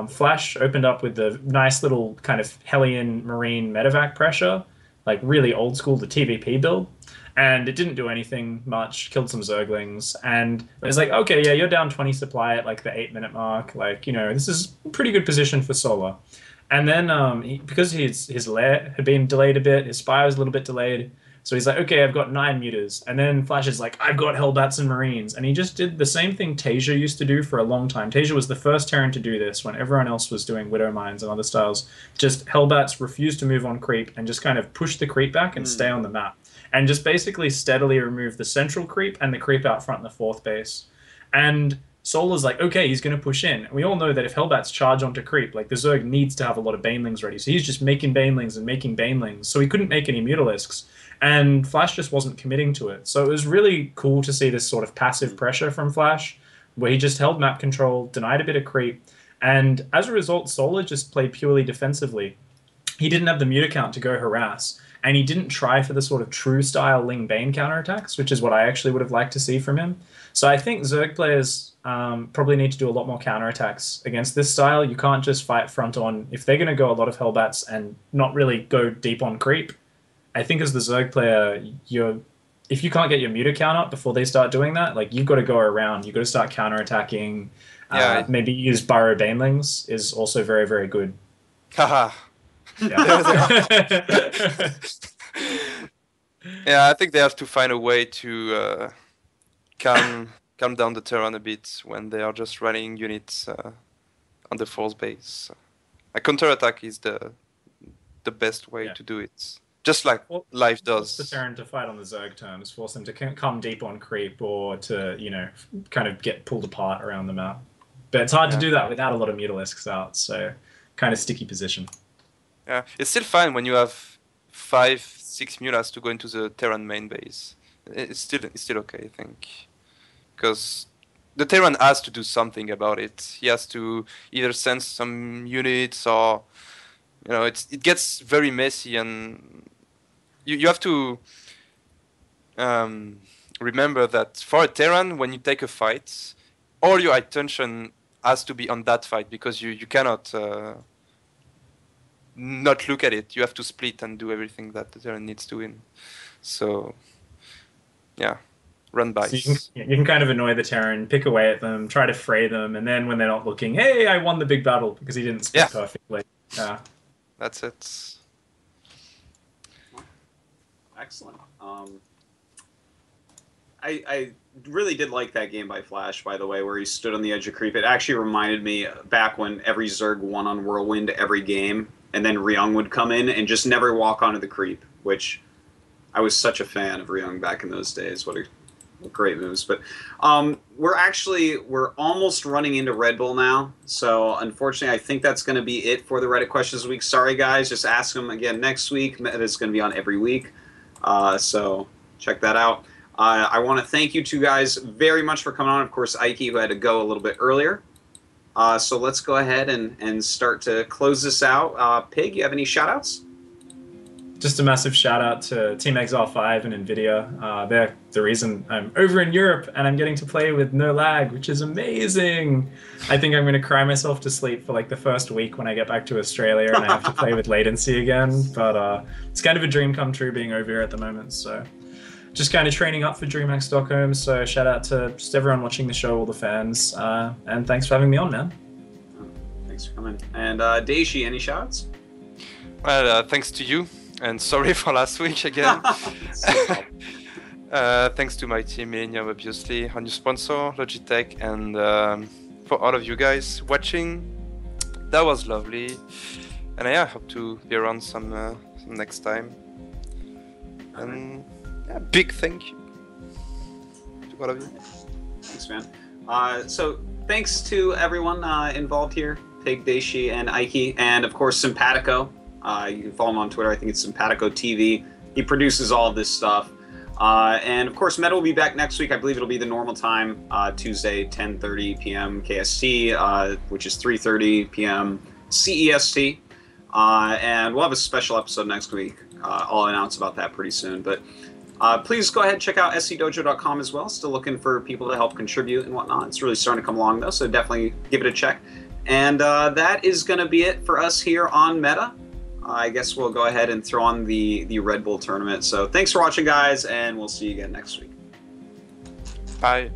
Flash opened up with the nice little kind of Hellion Marine medevac pressure, like really old school, the TVP build. And it didn't do anything much, killed some Zerglings. And it was like, okay, yeah, you're down 20 supply at like the 8-minute mark. Like, you know, this is a pretty good position for Solar. And then because his lair had been delayed a bit, his spire was a little bit delayed. So he's like, okay, I've got 9 mutas. And then Flash is like, I've got Hellbats and Marines. And he just did the same thing Tasia used to do for a long time. Tasia was the first Terran to do this when everyone else was doing Widow Mines and other styles. Just Hellbats refused to move on creep and just kind of push the creep back and stay on the map. And just basically steadily remove the central creep and the creep out front in the 4th base. And Solar's like, okay, he's going to push in. And we all know that if Hellbats charge onto creep, like the Zerg needs to have a lot of Banelings ready. So he's just making Banelings and making Banelings. So he couldn't make any Mutalisks. And Flash just wasn't committing to it. So it was really cool to see this sort of passive pressure from Flash, where he just held map control, denied a bit of creep, and as a result, Solar just played purely defensively. He didn't have the meter count to go harass, and he didn't try for the sort of true style Ling Bane counterattacks, which is what I actually would have liked to see from him. So I think Zerg players probably need to do a lot more counterattacks against this style. You can't just fight front on. If they're going to go a lot of Hellbats and not really go deep on creep, I think as the Zerg player, if you can't get your meter count up before they start doing that, like you've got to go around. You've got to start counterattacking. Maybe use Burrow Banelings is also very, very good. Haha. Yeah. Yeah, I think they have to find a way to calm down the Terran a bit when they are just running units on the 4th base. A counterattack is the best way to do it. Just like life does. Force the Terran to fight on the Zerg terms, force them to come deep on creep or to, you know, kind of get pulled apart around the map. But it's hard to do that without a lot of Mutalisks out, so kind of sticky position. Yeah, it's still fine when you have 5-6 mulas to go into the Terran main base. It's still okay, I think, because the Terran has to do something about it. He has to either send some units or, you know, it gets very messy, and you have to remember that for a Terran, when you take a fight, all your attention has to be on that fight because you cannot not look at it. You have to split and do everything that the Terran needs to win. So, yeah, run by. So you can kind of annoy the Terran, pick away at them, try to fray them, and then when they're not looking, hey, I won the big battle because he didn't split perfectly. Yeah, that's it. Excellent. I really did like that game by Flash, by the way, where he stood on the edge of creep. It actually reminded me back when every Zerg won on Whirlwind every game, and then Ryung would come in and just never walk onto the creep, which I was such a fan of Ryung back in those days. What great moves. But we're almost running into Red Bull now, so unfortunately I think that's going to be it for the Reddit questions this week. Sorry guys, just ask them again next week. It's going to be on every week, so check that out. I want to thank you two guys very much for coming on. Of course, Eiki, who had to go a little bit earlier. So let's go ahead and start to close this out. Pig, you have any shout-outs? Just a massive shout out to Team Exile 5 and NVIDIA. They're the reason I'm over in Europe and I'm getting to play with no lag, which is amazing. I think I'm going to cry myself to sleep for like the first week when I get back to Australia and I have to play with latency again. But it's kind of a dream come true being over here at the moment. So just kind of training up for DreamHack Stockholm. So shout out to just everyone watching the show, all the fans. And thanks for having me on, man. Thanks for coming. And Dayshi, any shout-outs? Well, thanks to you. And sorry for last week again. Thanks to my team, Millennium, obviously, our new sponsor, Logitech, and for all of you guys watching. That was lovely. And yeah, I hope to be around some next time. And yeah, big thank you to all of you. Thanks, man. So thanks to everyone involved here, Pig, Dayshi, and Eiki, and of course Simpatico. You can follow him on Twitter. I think it's Simpatico TV. He produces all of this stuff. And of course, Meta will be back next week. I believe it'll be the normal time, Tuesday, 10:30 p.m. KST, which is 3:30 p.m. CEST. And we'll have a special episode next week. I'll announce about that pretty soon. But please go ahead and check out scdojo.com as well. Still looking for people to help contribute and whatnot. It's really starting to come along, though, so definitely give it a check. And that is going to be it for us here on Meta. I guess we'll go ahead and throw on the Red Bull tournament. So thanks for watching, guys, and we'll see you again next week. Bye.